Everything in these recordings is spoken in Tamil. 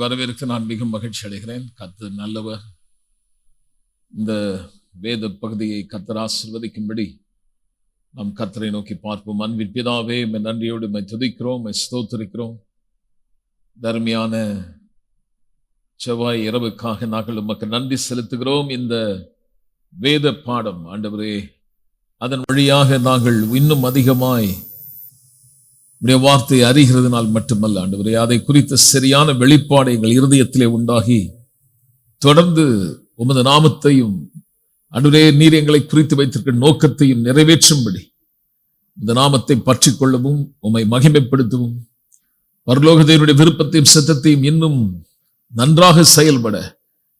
வரவேற்க நான் மிகவும் மகிழ்ச்சி அடைகிறேன். கர்த்தர் நல்லவர். இந்த வேத பகுதியை கர்த்தர் ஆசீர்வதிக்கும்படி நாம் கர்த்தரை நோக்கி பார்ப்போம். அன்பின் பிதாவே, நன்றியோடு துதிக்கிறோம், ஸ்தோத்திரிக்கிறோம். தர்மியான செவ்வாய் இரவுக்காக நாங்கள் உமக்கு நன்றி செலுத்துகிறோம். இந்த வேத பாடம் ஆண்டவரே, அதன் வழியாக நாங்கள் இன்னும் அதிகமாய் உடைய வார்த்தை அறிகிறதுனால் மட்டுமல்ல ஆண்டவரே, அதை குறித்த சரியான வெளிப்பாடு எங்கள் இருதயத்திலே உண்டாகி தொடர்ந்து உமது நாமத்தையும் ஆண்டவரே நீர் எங்களை குறித்து வைத்திருக்கிற நோக்கத்தையும் நிறைவேற்றும்படி இந்த நாமத்தை பற்றி கொள்ளவும் உம்மை மகிமைப்படுத்தவும் பரலோகத்தினுடைய விருப்பத்தையும் சித்தத்தையும் இன்னும் நன்றாக செயல்பட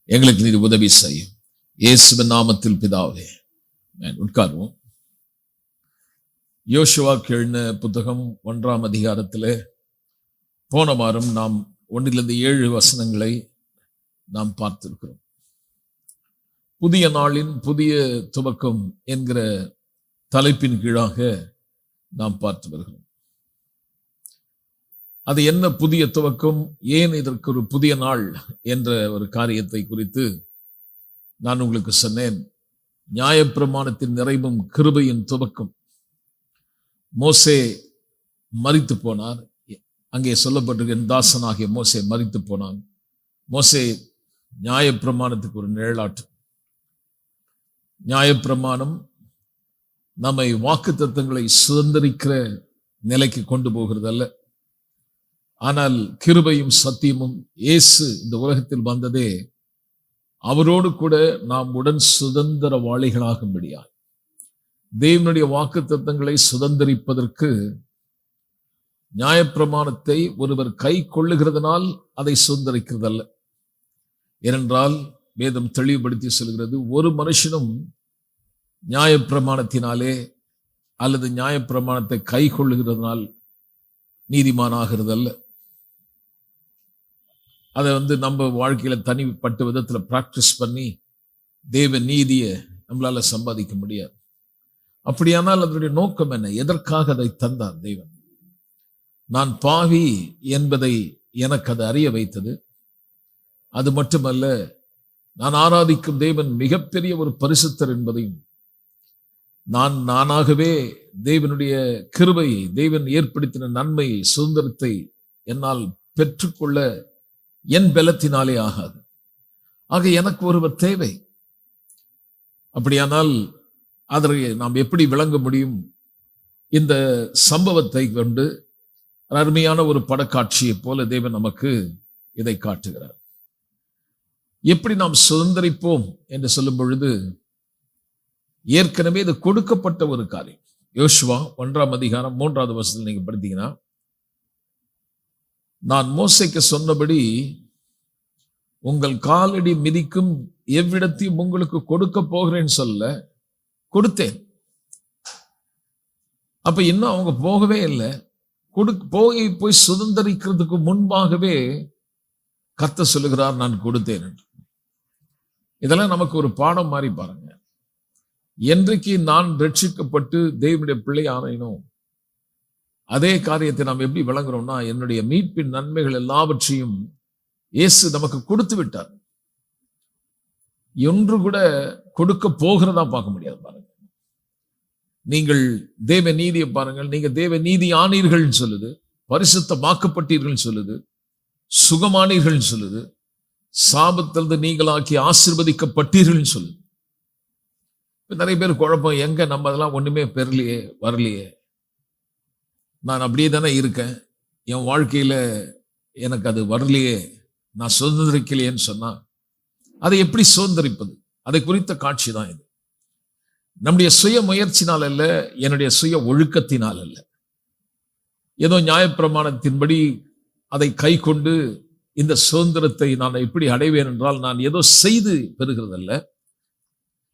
எங்களுக்கு நீர் உதவி செய்யும். இயேசுவின் நாமத்தில் பிதாவே, உட்காருவோம். யோசுவாக்கு எழுதின புத்தகம் 1ஆம் அதிகாரத்திலே போன வாரம் நாம் 1-7 வசனங்களை நாம் பார்த்திருக்கிறோம். புதிய நாளின் புதிய துவக்கம் என்கிற தலைப்பின் கீழாக நாம் பார்த்து வருகிறோம். அது என்ன புதிய துவக்கம், ஏன் இதற்கு ஒரு புதிய நாள் என்ற ஒரு காரியத்தை குறித்து நான் உங்களுக்கு சொன்னேன். நியாயப்பிரமாணத்தின் நிறைவும் கிருபையின் துவக்கம். மோசே மரித்து போனார். அங்கே சொல்லப்பட்டிருக்கிற தாசனாகிய மோசே மரித்து போனான். மோசே நியாயப்பிரமாணத்துக்கு ஒரு நிழலாட்டு. நியாயப்பிரமாணம் நம்மை வாக்குத்தத்தங்களை சுதந்திரிக்கிற நிலைக்கு கொண்டு போகிறது அல்ல. ஆனால் கிருபையும் சத்தியமும் இயேசு இந்த உலகத்தில் வந்ததே அவரோடு கூட நாம் உடன் சுதந்திரவாளிகளாகும்படியா. தேவனுடைய வாக்குத்தத்தங்களை சுதந்திரிப்பதற்கு நியாயப்பிரமாணத்தை ஒருவர் கை கொள்ளுகிறதுனால் அதை சுதந்திரிக்கிறதல்ல. ஏனென்றால் வேதம் தெளிவுபடுத்தி சொல்கிறது, ஒரு மனுஷனும் நியாயப்பிரமாணத்தினாலே அல்லது நியாயப்பிரமாணத்தை கை கொள்ளுகிறதுனால் நீதிமானாகிறதல்ல. அதை நம்ம வாழ்க்கையில தனிப்பட்ட விதத்துல பிராக்டிஸ் பண்ணி தேவ நீதியை நம்மளால சம்பாதிக்க முடியாது. அப்படியானால் அதனுடைய நோக்கம் என்ன? எதற்காக அதை தந்தார் தேவன்? நான் பாவி என்பதை எனக்கு அது அறிய வைத்தது. அது மட்டுமல்ல, நான் ஆராதிக்கும் தேவன் மிகப்பெரிய ஒரு பரிசுத்தர் என்பதையும், நானாகவே தேவனுடைய கிருபையை, தேவன் ஏற்படுத்தின நன்மையை, சுதந்திரத்தை என்னால் பெற்றுக்கொள்ள என் பலத்தினாலே ஆகாது. ஆக எனக்கு ஒருவர் தேவை. அப்படியானால் அதை நாம் எப்படி விளங்க முடியும்? இந்த சம்பவத்தை கொண்டு அருமையான ஒரு படக்காட்சியை போல தேவன் நமக்கு இதை காட்டுகிறார். எப்படி நாம் சுதந்திரிப்போம் என்று சொல்லும் பொழுது, ஏற்கனவே இது கொடுக்கப்பட்ட ஒரு காரியம். யோசுவா 1ஆம் அதிகாரம் 3வது வசனத்தில் நீங்க படித்தீங்கன்னா, நான் மோசேக்கு சொன்னபடி உங்கள் காலடி மிதிக்கும் எவ்விடத்தையும் உங்களுக்கு கொடுக்க போகிறேன்னு சொல்ல கொடுத்தேன். அப்ப இன்னும் அவங்க போகவே இல்லை. போய் சுதந்திரிக்கிறதுக்கு முன்பாகவே கர்த்தர் சொல்லுகிறார், நான் கொடுத்தேன் என்று. இதெல்லாம் நமக்கு ஒரு பாடம் மாதிரி பாருங்க. என்றைக்கு நான் ரட்சிக்கப்பட்டு தேவனுடைய பிள்ளை ஆனேனோ, அதே காரியத்தை நாம் எப்படி விளங்குறோம்னா, என்னுடைய மீட்பின் நன்மைகள் எல்லாவற்றையும் இயேசு நமக்கு கொடுத்து விட்டார். ஒன்று கூட கொடுக்க போகிறதா பார்க்க முடியாது. பாருங்க, நீங்கள் தேவ நீதியை பாருங்கள். நீங்க தேவ நீதி ஆனீர்கள் சொல்லுது, பரிசுத்தமாக்கப்பட்டீர்கள் சொல்லுது, சுகமானீர்கள் சொல்லுது, சாபத்திலிருந்து நீங்களாக்கி ஆசீர்வதிக்கப்பட்டீர்கள் சொல்லுது. நிறைய பேர் குழப்பம், எங்க நம்ம அதெல்லாம் ஒண்ணுமே பெறலையே, வரலையே, நான் அப்படியே தானே இருக்கேன், என் வாழ்க்கையில எனக்கு அது வரலையே, நான் சுதந்திரிக்கலையேன்னு சொன்னா அதை எப்படி சுதந்திரிப்பது? அதை குறித்த காட்சி தான் இது. நம்முடைய சுய முயற்சினால் அல்ல, என்னுடைய சுய ஒழுக்கத்தினால் அல்ல, ஏதோ நியாயப்பிரமாணத்தின்படி அதை கை கொண்டு இந்த சுதந்திரத்தை நான் எப்படி அடைவேன் என்றால், நான் ஏதோ செய்து பெறுகிறதல்ல,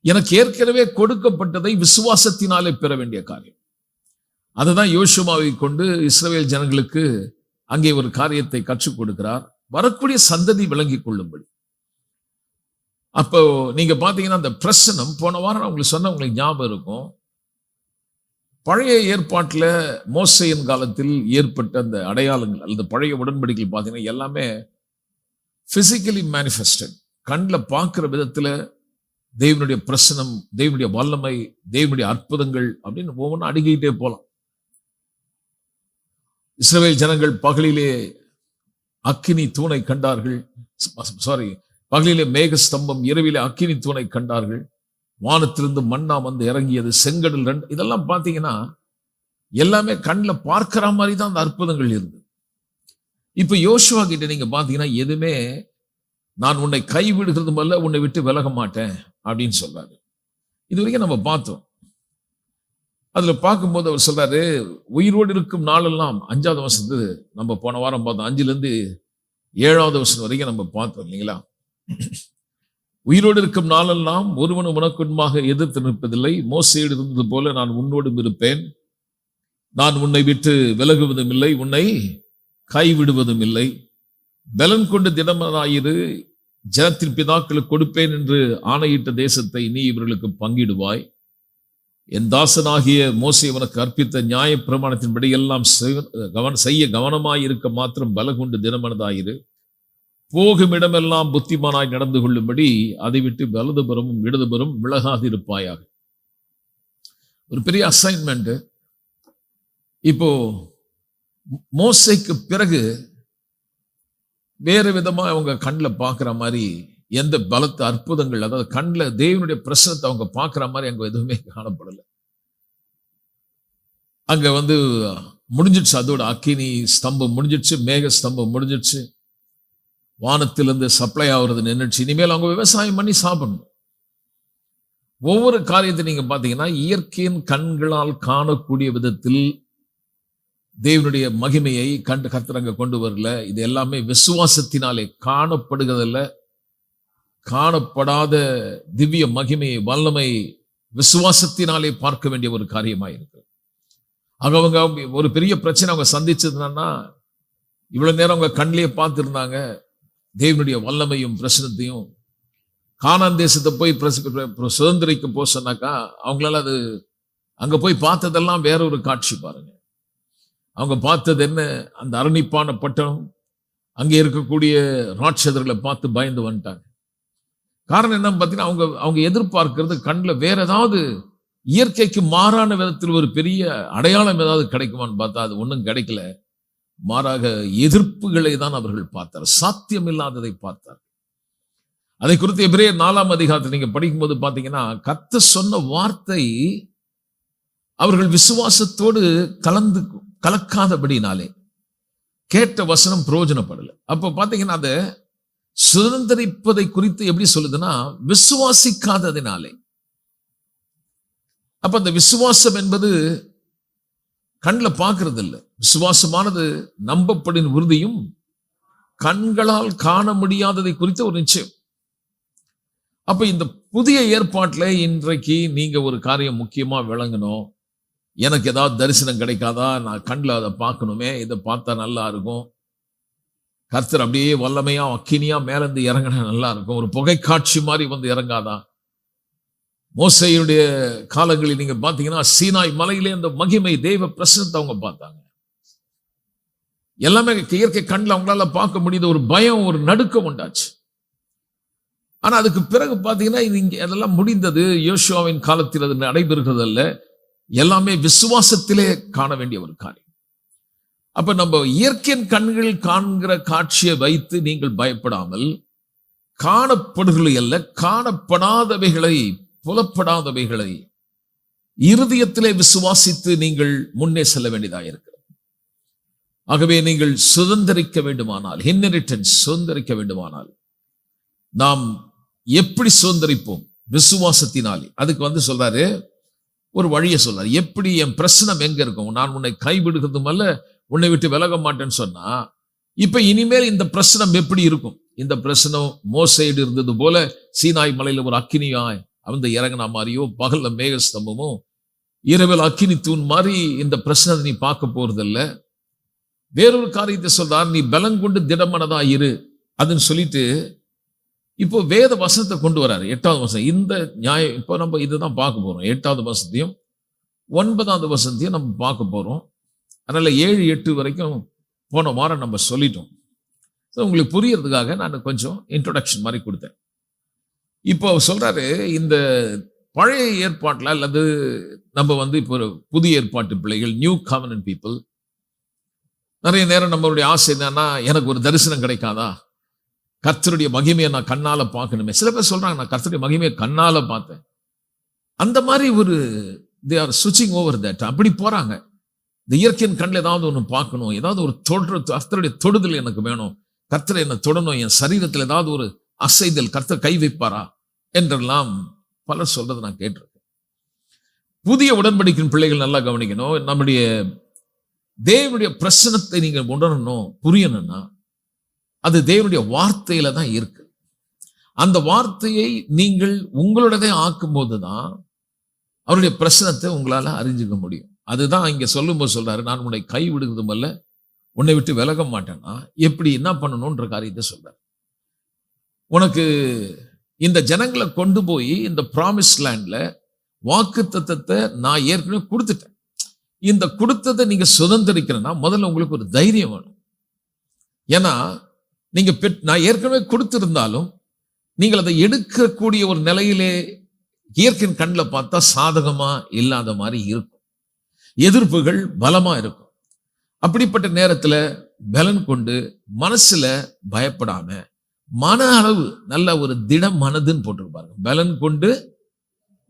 எனக்கு ஏற்கனவே கொடுக்கப்பட்டதை விசுவாசத்தினாலே பெற வேண்டிய காரியம். அதுதான் யோசுவாவை கொண்டு இஸ்ரவேல் ஜனங்களுக்கு அங்கே ஒரு காரியத்தை கற்றுக் கொடுக்கிறார், வரக்கூடிய சந்ததி விளங்கிக் கொள்ளும்படி. அப்போ நீங்க பாத்தீங்கன்னா அந்த பிரசனம், போன வாரம் நான் உங்களுக்கு சொன்ன, உங்களுக்கு ஞாபகம் இருக்கும், பழைய ஏற்பாட்டில் மோசேயின் காலத்தில் ஏற்பட்ட அந்த அடையாளங்கள் அல்லது பழைய உடன்படிக்கைகள் பார்த்தீங்கன்னா எல்லாமே பிசிக்கலி மேனிஃபெஸ்டட், கண்ணில் பார்க்கிற விதத்தில் தேவனுடைய பிரசனம், தேவனுடைய வல்லமை, தேவனுடைய அற்புதங்கள் அப்படின்னு ஒவ்வொன்றும் அடுக்கிட்டே போலாம். இஸ்ரவேல் ஜனங்கள் பகலிலே அக்கினி தூணை கண்டார்கள், பகலிலே மேக ஸ்தம்பம், இரவிலே அக்கினி தூணை கண்டார்கள், வானத்திலிருந்து மண்ணா வந்து இறங்கியது, செங்கடல் ரெண்டு, இதெல்லாம் பார்த்தீங்கன்னா எல்லாமே கண்ணில் பார்க்கிற மாதிரி தான் அந்த அற்புதங்கள் இருந்தது. இப்ப யோசுவா கிட்ட நீங்க பாத்தீங்கன்னா எதுவுமே நான் உன்னை கைவிடுகிறதும் அல்ல, உன்னை விட்டு விலக மாட்டேன் அப்படின்னு சொல்றாரு. இது வரைக்கும் நம்ம பார்த்தோம். அதுல பார்க்கும்போது அவர் சொல்றாரு, உயிரோடு இருக்கும் நாளெல்லாம், 5வது வசனத்து நம்ம போன வாரம் பார்த்தோம், 5லிருந்து 7வது வசனம் வரைக்கும் நம்ம பார்த்தோம் இல்லைங்களா? உயிரோடு இருக்கும் நாளெல்லாம் ஒருவனும் உனக்குன்பாக எதிர்த்து நிற்பதில்லை, மோசேயோடு இருந்தது போல நான் உன்னோடும் இருப்பேன், நான் உன்னை விட்டு விலகுவதும் இல்லை, உன்னை கைவிடுவதும் இல்லை, பலன் கொண்டு திடமனாயிரு, ஜனத்தின் பிதாக்களுக்கு கொடுப்பேன் என்று ஆணையிட்ட தேசத்தை நீ இவர்களுக்கு பங்கிடுவாய், என் தாசனாகிய மோசே உனக்கு அர்ப்பித்த நியாய பிரமாணத்தின்படி எல்லாம் செய்ய கவனமாயிருக்க மாத்திரம் பல கொண்டு திடமனதாயிரு, போகும் இடமெல்லாம் புத்திமானாய் நடந்து கொள்ளும்படி அதை விட்டு வலதுபுறமும் இடதுபுறம் விலகாதிருப்பாயாக. ஒரு பெரிய அசைன்மெண்ட். இப்போ மோசேக்கு பிறகு வேறு விதமா அவங்க கண்ணில் பார்க்கிற மாதிரி எந்த பலத்த அற்புதங்கள், அதாவது கண்ணில் தேவனுடைய பிரசனத்தை அவங்க பார்க்கிற மாதிரி அங்க எதுவுமே காணப்படலை. அங்க முடிஞ்சிடுச்சு, அதோட அக்கினி ஸ்தம்பம் முடிஞ்சிடுச்சு, மேக ஸ்தம்பம் முடிஞ்சிடுச்சு, வானத்திலிருந்து சப்ளை ஆகுறது நின்றுச்சு. இனிமேல் அவங்க விவசாயம் பண்ணி சாப்பிடணும். ஒவ்வொரு காரியத்தை நீங்க பாத்தீங்கன்னா இயற்கையின் கண்களால் காணக்கூடிய விதத்தில் தேவனுடைய மகிமையை கண்டு கர்த்தர் கொண்டு வரல. இது எல்லாமே விசுவாசத்தினாலே காணப்படுகிறதல்ல, காணப்படாத திவ்ய மகிமையை, வல்லமை விசுவாசத்தினாலே பார்க்க வேண்டிய ஒரு காரியமாயிருக்கு. அவங்க ஒரு பெரிய பிரச்சனை அவங்க சந்திச்சதுன்னா, இவ்வளவு நேரம் அவங்க கண்ணிலேயே பார்த்துருந்தாங்க தேவனுடைய வல்லமையும் பிரசனத்தையும். கானான் தேசத்தை போய் சுதந்திரிக்க போக சொன்னாக்கா அவங்களால அது அங்க போய் பார்த்ததெல்லாம் வேற ஒரு காட்சி பாருங்க. அவங்க பார்த்தது என்ன? அந்த அரணிப்பான பட்டணம், அங்கே இருக்கக்கூடிய ராட்சதர்களை பார்த்து பயந்து வந்துட்டாங்க. காரணம் என்னன்னு பார்த்தீங்கன்னா, அவங்க எதிர்பார்க்கிறது கண்ணில் வேற ஏதாவது இயற்கைக்கு மாறான விதத்தில் ஒரு பெரிய அடையாளம் ஏதாவது கிடைக்குமான்னு பார்த்தா அது ஒன்றும் கிடைக்கல. மாறாக எதிர்ப்புகளை தான் அவர்கள் பார்த்தார், சாத்தியம் இல்லாததை பார்த்தார். அதை குறித்து எபிரேயர் 4ஆம் அதிகாரத்தில் நீங்க படிக்கும்போது பார்த்தீங்கன்னா, கர்த்தர் சொன்ன வார்த்தை அவர்கள் விசுவாசத்தோடு கலக்காதபடினாலே கேட்ட வசனம் பிரயோஜனப்படல. அப்ப பாத்தீங்கன்னா அதை சுதந்திரிப்பதை குறித்து எப்படி சொல்லுதுன்னா, விசுவாசிக்காததினாலே. அப்ப அந்த விசுவாசம் என்பது கண்ணில் பார்க்கறது இல்லை. விசுவாசமானது நம்பப்படின் உறுதியும் கண்களால் காண முடியாததை குறித்த ஒரு நிச்சயம். அப்ப இந்த புதிய ஏற்பாட்டில் இன்றைக்கு நீங்க ஒரு காரியம் முக்கியமா விளங்கணும். எனக்கு ஏதாவது தரிசனம் கிடைக்காதா? நான் கண்ணில் அதை பார்க்கணுமே, இதை பார்த்தா நல்லா இருக்கும். கர்த்தர் அப்படியே வல்லமையா அக்கினியா மேலிருந்து இறங்கினா நல்லா இருக்கும். ஒரு புகை காட்சி மாதிரி இறங்காதா? மோசேயுடைய காலங்களில் நீங்க பாத்தீங்கன்னா சீனாய் மலையிலே அந்த மகிமை தேவ பிரசனத்தை அவங்க பார்த்தாங்க. எல்லாமே இயற்கை கண்ணில் அவங்களால பார்க்க முடியுது. ஒரு பயம், ஒரு நடுக்கம் உண்டாச்சு. ஆனா அதுக்கு பிறகு பாத்தீங்கன்னா இங்க அதெல்லாம் முடிந்தது. யோசுவாவின் காலத்தில் அது நடைபெறுகிறது அல்ல, எல்லாமே விசுவாசத்திலே காண வேண்டிய ஒரு காரியம். அப்ப நம்ம இயற்கையின் கண்கள் காண்கிற காட்சியை வைத்து நீங்கள் பயப்படாமல், காணப்படுகளை அல்ல, காணப்படாதவைகளை, புலப்படாதவைகளை இருதயத்திலே விசுவாசித்து நீங்கள் முன்னே செல்ல வேண்டியதாக இருக்கிறது. ஆகவே நீங்கள் சுதந்திரிக்க வேண்டுமானால், இன்ஹெரிட்டன்ஸ் சுதந்திரிக்க வேண்டுமானால் நாம் எப்படி சுதந்திரிப்போம்? விசுவாசத்தினாலே. அதுக்கு சொல்றாரு, ஒரு வழியை சொல்றார். எப்படி என் பிரச்சனை எங்க இருக்கும்? நான் உன்னை கைவிடுகிறதும் அல்ல, உன்னை விட்டு விலக மாட்டேன்னு சொன்னா, இப்ப இனிமேல் இந்த பிரச்சனை எப்படி இருக்கும்? இந்த பிரச்சனை மோசேடு இருந்தது போல சீனாய் மலையில ஒரு அக்கினியாய் வந்து இறங்கின மாதிரியோ, பகல்ல மேகஸ்தம்பமோ, இரவில் அக்கினி தூண் மாதிரி இந்த பிரச்சனை நீ பார்க்க போறதில்ல. வேறொரு காரியத்தை சொல்றார், நீ பலம் கொண்டு திடமனதா இரு அதுன்னு சொல்லிட்டு இப்போ வேத வசனத்தை கொண்டு வராரு. 8வது வசனம், இந்த நியாயம் இப்போ நம்ம இதுதான் பார்க்க போறோம். 8வது வசனத்தையும் 9வது வசனத்தையும் நம்ம பார்க்க போறோம். அதனால 7, 8 வரைக்கும் போன வாரம் நம்ம சொல்லிட்டோம். உங்களுக்கு புரியறதுக்காக நான் கொஞ்சம் இன்ட்ரோடக்ஷன் மாதிரி கொடுத்தேன். இப்போ சொல்றாரு, இந்த பழைய ஏற்பாட்டில் அல்லது நம்ம வந்து இப்போ ஒரு புதிய ஏற்பாட்டு பிள்ளைகள், நியூ காவனன்ட் பீப்புள், நிறைய நேரம் நம்மளுடைய ஆசை என்னன்னா, எனக்கு ஒரு தரிசனம் கிடைக்காதா, கர்த்தருடைய மகிமையை நான் கண்ணால பார்க்கணுமே. சில பேர் சொல்றாங்க, நான் கர்த்தருடைய மகிமையை கண்ணால பார்த்தேன். அந்த மாதிரி ஒரு தே ஆர் சுவிட்சிங் ஓவர் தட். அப்படி போறாங்க. இந்த இயற்கையின் கண்ணில் ஏதாவது ஒன்று பார்க்கணும், ஏதாவது ஒரு கர்த்தருடைய தொடுதல் எனக்கு வேணும், கர்த்தரை என்னை தொடணும், என் சரீரத்தில் ஏதாவது ஒரு அசைதல், கர்த்தர் கை வைப்பாரா என்றெல்லாம் பலர் சொல்றதை நான் கேட்டிருக்கேன். புதிய உடன்படிக்கையின் பிள்ளைகள் நல்லா கவனிக்கணும். நம்முடைய தேவனுடைய பிரசனத்தை நீங்க உணரணும், புரியணும்னா அது தேவனுடைய வார்த்தையில தான் இருக்கு. அந்த வார்த்தையை நீங்கள் உங்களோடதே ஆக்கும் போதுதான் அவருடைய பிரசனத்தை உங்களால அறிஞ்சுக்க முடியும். அதுதான் இங்க சொல்லும்போது சொல்றாரு, நான் உன்னை கை விடுவதும் அல்ல, உன்னை விட்டு விலக மாட்டேன்னா எப்படி என்ன பண்ணணும்ன்ற காரியத்தை சொல்றாரு. உனக்கு இந்த ஜனங்களை கொண்டு போய் இந்த ப்ராமிஸ் லேண்ட்ல வாக்குத்தத்தத்தை நான் ஏற்கனவே கொடுத்துட்டேன். இந்த கொடுத்ததை நீங்க சுதந்திரிக்கிறேன்னா முதல்ல உங்களுக்கு ஒரு தைரியம் வேணும். ஏன்னா நீங்க நான் ஏற்கனவே கொடுத்திருந்தாலும் நீங்கள் அதை எடுக்கக்கூடிய ஒரு நிலையிலே இயற்கையின் கண்ணில் பார்த்தா சாதகமா இல்லாத மாதிரி இருக்கும், எதிர்ப்புகள் பலமா இருக்கும். அப்படிப்பட்ட நேரத்துல பலன் கொண்டு மனசுல பயப்படாம மன அளவு நல்ல ஒரு திடம் மனதுன்னு போட்டிருப்பாங்க. பலன் கொண்டு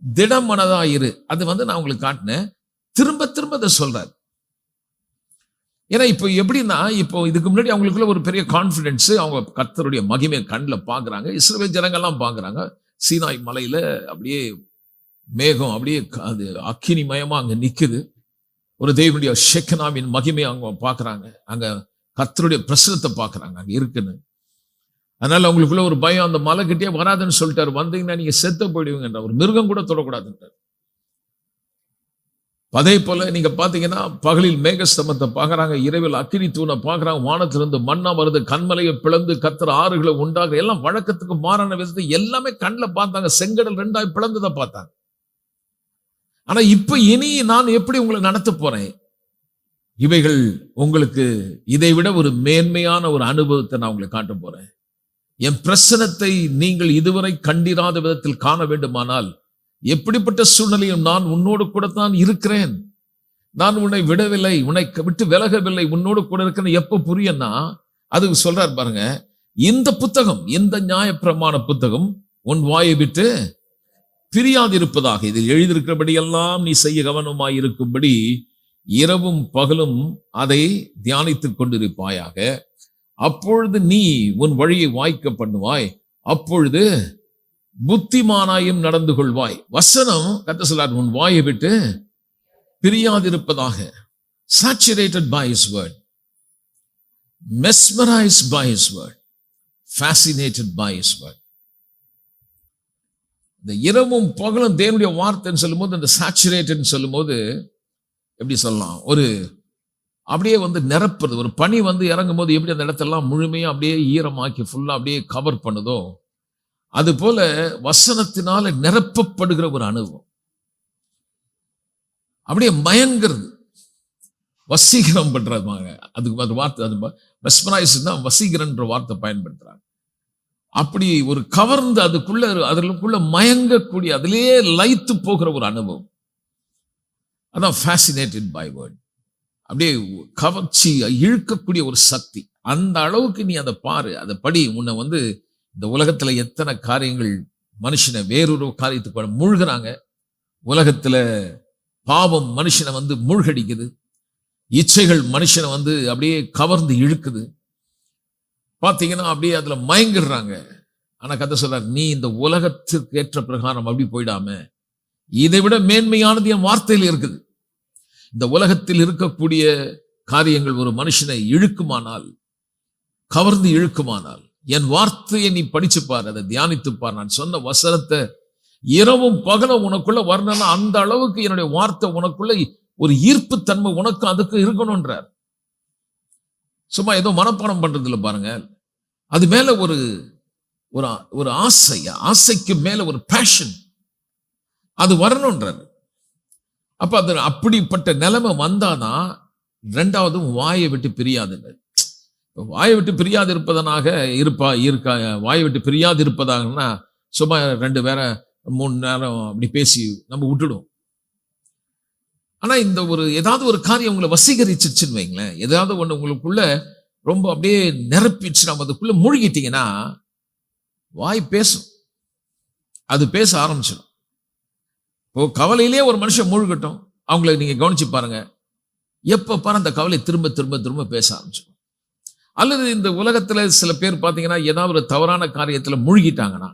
திடம் மனதா இரு. அது வந்து நான் உங்களுக்கு காட்டினேன். திரும்ப திரும்ப அதை சொல்றாரு. ஏன்னா இப்போ எப்படின்னா, இப்போ இதுக்கு முன்னாடி அவங்களுக்குள்ள ஒரு பெரிய கான்பிடன்ஸ், அவங்க கர்த்தருடைய மகிமையை கண்ணில் பார்க்குறாங்க. இஸ்ரவேல் ஜனங்கள்லாம் பார்க்குறாங்க. சீனாய் மலையில அப்படியே மேகம் அப்படியே அது அக்கினிமயமா அங்க நிக்குது. ஒரு தேவனுடைய ஷெக்கனாவின் மகிமையை அவங்க பார்க்குறாங்க. அங்க கர்த்தருடைய பிரசனத்தை பார்க்குறாங்க அங்க இருக்குன்னு. அதனால அவங்களுக்குள்ள ஒரு பயம், அந்த மலை கிட்டே வராதுன்னு சொல்லிட்டாரு. வந்தீங்கன்னா நீங்க செத்து போயிடுவீங்கன்ற, ஒரு மிருகம் கூட தொடக்கூடாதுன்றார். அதே போல நீங்க பாத்தீங்கன்னா, பகலில் மேகஸ்தம்பத்தை பார்க்கறாங்க, இரவில் அக்கினி தூணை பார்க்கறாங்க, வானத்திலிருந்து மன்னா வருது, கண்மலையை பிளந்து கர்த்தர் ஆறுகளை உண்டாக, எல்லாம் வழக்கத்துக்கு மாறான விதத்தை எல்லாமே கண்ணில் பார்த்தாங்க. செங்கடல் 2ஆய் பிளந்ததை பார்த்தாங்க. ஆனா இப்ப இனி நான் எப்படி உங்களை நடத்த போறேன், இவைகள் உங்களுக்கு இதை விட ஒரு மேன்மையான ஒரு அனுபவத்தை நான் உங்களுக்கு காட்ட போறேன். என் பிரசனத்தை நீங்கள் இதுவரை கண்டிராத விதத்தில் காண வேண்டுமானால், எப்படிப்பட்ட சூழ்நிலையும் நான் உன்னோடு கூட தான் இருக்கிறேன், நான் உன்னை விடவில்லை, உன்னை விட்டு விலகவில்லை, உன்னோடு கூட இருக்கிறேன். எப்ப புரியன்னா, அது சொல்றார் பாருங்க, இந்த புத்தகம், இந்த நியாயப்பிரமாண புத்தகம் உன் வாயை விட்டு பிரியாதிருப்பதாக, இதில் எழுதியிருக்கிறபடி எல்லாம் நீ செய்ய கவனமாய் இருக்கும்படி இரவும் பகலும் அதை தியானித்துக் கொண்டிருப்பாயாக. அப்பொழுது நீ உன் வழியை வாய்க்க பண்ணுவாய், அப்பொழுது புத்திமானாயும் நடந்து கொள்வாய். வசனம் கர்த்தர் சொல்றார், உன் வாயை விட்டு பிரியாதிருப்பதாக. Saturated by his word, mesmerized by his word, fascinated by his word. இந்த இரவும் பகலும் தேவனுடைய வார்த்தைன்னு சொல்லும்போது, இந்த சேச்சுரேட்டட் சொல்லும்போது எப்படி சொல்லலாம், ஒரு அப்படியே வந்து நிரப்புறது. ஒரு பனி வந்து இறங்கும் போது எப்படி அந்த இடத்தெல்லாம் முழுமையா அப்படியே ஈரமாக்கி ஃபுல்லா அப்படியே கவர் பண்ணுதோ, அது போல வசனத்தினால நிரப்பப்படுகிற ஒரு அனுபவம். அப்படியே மயங்கிறது, வசீகரம் பண்றாங்க. அதுக்கு அது வார்த்தை, அது மெஸ்மரைஸ் தான் வசீகரன்ற வார்த்தை பயன்படுத்துறாங்க. அப்படி ஒரு கவர்ந்து அதுக்குள்ள மயங்கக்கூடிய, அதிலேயே லயித்து போகிற ஒரு அனுபவம். அதான் ஃபேசினேட்டட் பை வேர்ட். அப்படியே கவர்ச்சி இழுக்கக்கூடிய ஒரு சக்தி. அந்த அளவுக்கு நீ அதை பாரு, அதை படி. உன்னை வந்து இந்த உலகத்துல எத்தனை காரியங்கள் மனுஷனை வேறொரு காரியத்துக்கு மூழ்கிறாங்க. உலகத்துல பாவம் மனுஷனை வந்து மூழ்கடிக்குது, இச்சைகள் மனுஷனை வந்து அப்படியே கவர்ந்து இழுக்குது. பார்த்தீங்கன்னா அப்படியே அதுல மயங்கிடுறாங்க. ஆனா கர்த்தர் சொல்றார், நீ இந்த உலகத்திற்கு ஏற்ற பிரகாரம் அப்படி போயிடாம இதை விட மேன்மையானது என் வார்த்தையில் இருக்குது. இந்த உலகத்தில் இருக்கக்கூடிய காரியங்கள் ஒரு மனுஷனை இழுக்குமானால், கவர்ந்து இழுக்குமானால், என் வார்த்தையை நீ படிச்சுப்பார், அதை தியானித்துப்பார். நான் சொன்ன வசனத்தை இரவும் பகலும் உனக்குள்ள வரணும்னா அந்த அளவுக்கு என்னுடைய வார்த்தை உனக்குள்ள ஒரு ஈர்ப்பு தன்மை உனக்கு அதுக்கு இருக்கணும்ன்றார். சும்மா ஏதோ மனப்பாடம் பண்றது இல்லை பாருங்க. அது மேல ஒரு ஒரு ஆசை, ஆசைக்கு மேல ஒரு பேஷன் அது வரணும்ன்றார். அப்ப அது அப்படிப்பட்ட நிலைமை வந்தாதான் ரெண்டாவது வாயை விட்டு பிரியாது. வாயை விட்டு பிரியாது இருப்பதனாக இருக்கா வாயை விட்டு பிரியாது இருப்பதாகனா சும்மா 2 பேர 3 நேரம் அப்படி பேசி நம்ம விட்டுடும். ஆனா இந்த ஏதாவது ஒரு காரியம் உங்களை வசீகரிச்சிருச்சுன்னு வைங்களேன், ஏதாவது ஒண்ணு உங்களுக்குள்ள ரொம்ப அப்படியே நிரப்பிச்சு நம்ம அதுக்குள்ள மூழ்கிட்டீங்கன்னா வாய் பேசும், அது பேச ஆரம்பிச்சிடும். இப்போ கவலையிலே ஒரு மனுஷன் மூழ்கட்டும், அவங்களை நீங்க கவனிச்சு பாருங்க, எப்ப பாரு அந்த கவலை திரும்ப திரும்ப திரும்ப பேச ஆரம்பிச்சிடும். அல்லது இந்த உலகத்துல சில பேர் பார்த்தீங்கன்னா ஏதாவது ஒரு தவறான காரியத்துல மூழ்கிட்டாங்கன்னா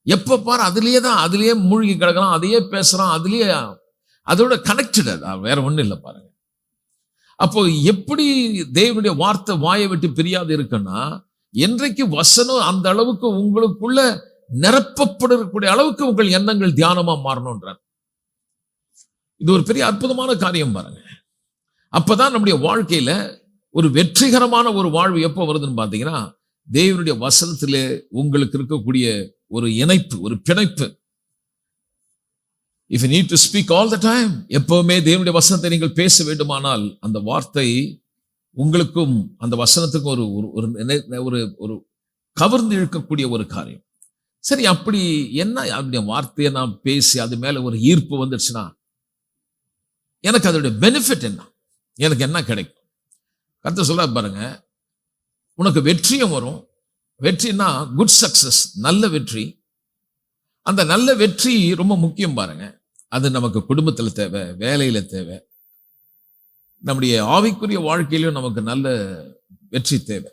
எப்ப பாரு அதுலயே மூழ்கி கிடக்கலாம், அதையே பேசுறான், அதுலயே அதோட கனெக்டட். வேற ஒண்ணும் இல்லை பாருங்க. அப்போ எப்படி தேவனுடைய வார்த்தை வாயை விட்டு பிரியாது இருக்குன்னா, என்றைக்கு வசனம் அந்த அளவுக்கு உங்களுக்குள்ள நிரப்பப்படக்கூடிய அளவுக்கு உங்கள் எண்ணங்கள் தியானமா மாறணும்ன்றார். இது ஒரு பெரிய அற்புதமான காரியம் பாருங்க. அப்பதான் நம்முடைய வாழ்க்கையில ஒரு வெற்றிகரமான ஒரு வாழ்வு எப்போ வருதுன்னு பார்த்தீங்கன்னா, தேவனுடைய வசனத்திலே உங்களுக்கு இருக்கக்கூடிய ஒரு இணைப்பு, ஒரு பிணைப்பு. If you need to speak all the time, எப்பவுமே தேவனுடைய வசனத்தை நீங்கள் பேச வேண்டுமானால் அந்த வார்த்தை உங்களுக்கும் அந்த வசனத்துக்கும் ஒரு கவர்ந்து இழுக்கக்கூடிய ஒரு காரியம். சரி, அப்படி என்ன அப்படி வார்த்தையை நான் பேசி அது மேல ஒரு ஈர்ப்பு வந்துடுச்சுன்னா எனக்கு அதோட பெனிஃபிட் என்ன, எனக்கு என்ன கிடைக்கும்? கர்த்தர் சொல்ல பாருங்க, உனக்கு வெற்றியும் வரும். வெற்றினா குட் சக்சஸ், நல்ல வெற்றி. அந்த நல்ல வெற்றி ரொம்ப முக்கியம் பாருங்க. அது நமக்கு குடும்பத்துல தேவை, வேலையில தேவை, நம்முடைய ஆவிக்குரிய வாழ்க்கையிலும் நமக்கு நல்ல வெற்றி தேவை.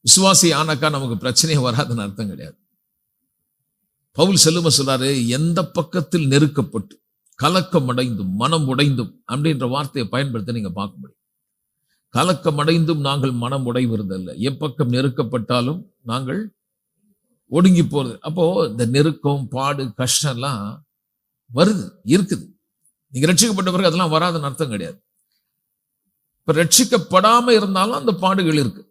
விசுவாசி ஆனாக்கா நமக்கு பிரச்சனையே வராதுன்னு அர்த்தம் கிடையாது. பவுல் சொல்றாரு, எந்த பக்கத்தில் நெருக்கப்பட்டு கலக்கம் அடைந்தும் மனம் உடைந்தும் அப்படின்ற வார்த்தையை பயன்படுத்த நீங்க பார்க்க முடியும். கலக்கம் அடைந்தும் நாங்கள் மனம் உடைவதல்ல, எப்பக்கம் நெருக்கப்பட்டாலும் நாங்கள் ஒடுங்கி போறது. அப்போ இந்த நெருக்கம், பாடு, கஷ்டம் எல்லாம் வருது, இருக்குது. நீங்க ரட்சிக்கப்பட்ட பிறகு அதெல்லாம் வராதுன்னு அர்த்தம் கிடையாது. இப்ப ரட்சிக்கப்படாம இருந்தாலும் அந்த பாடுகள் இருக்கு.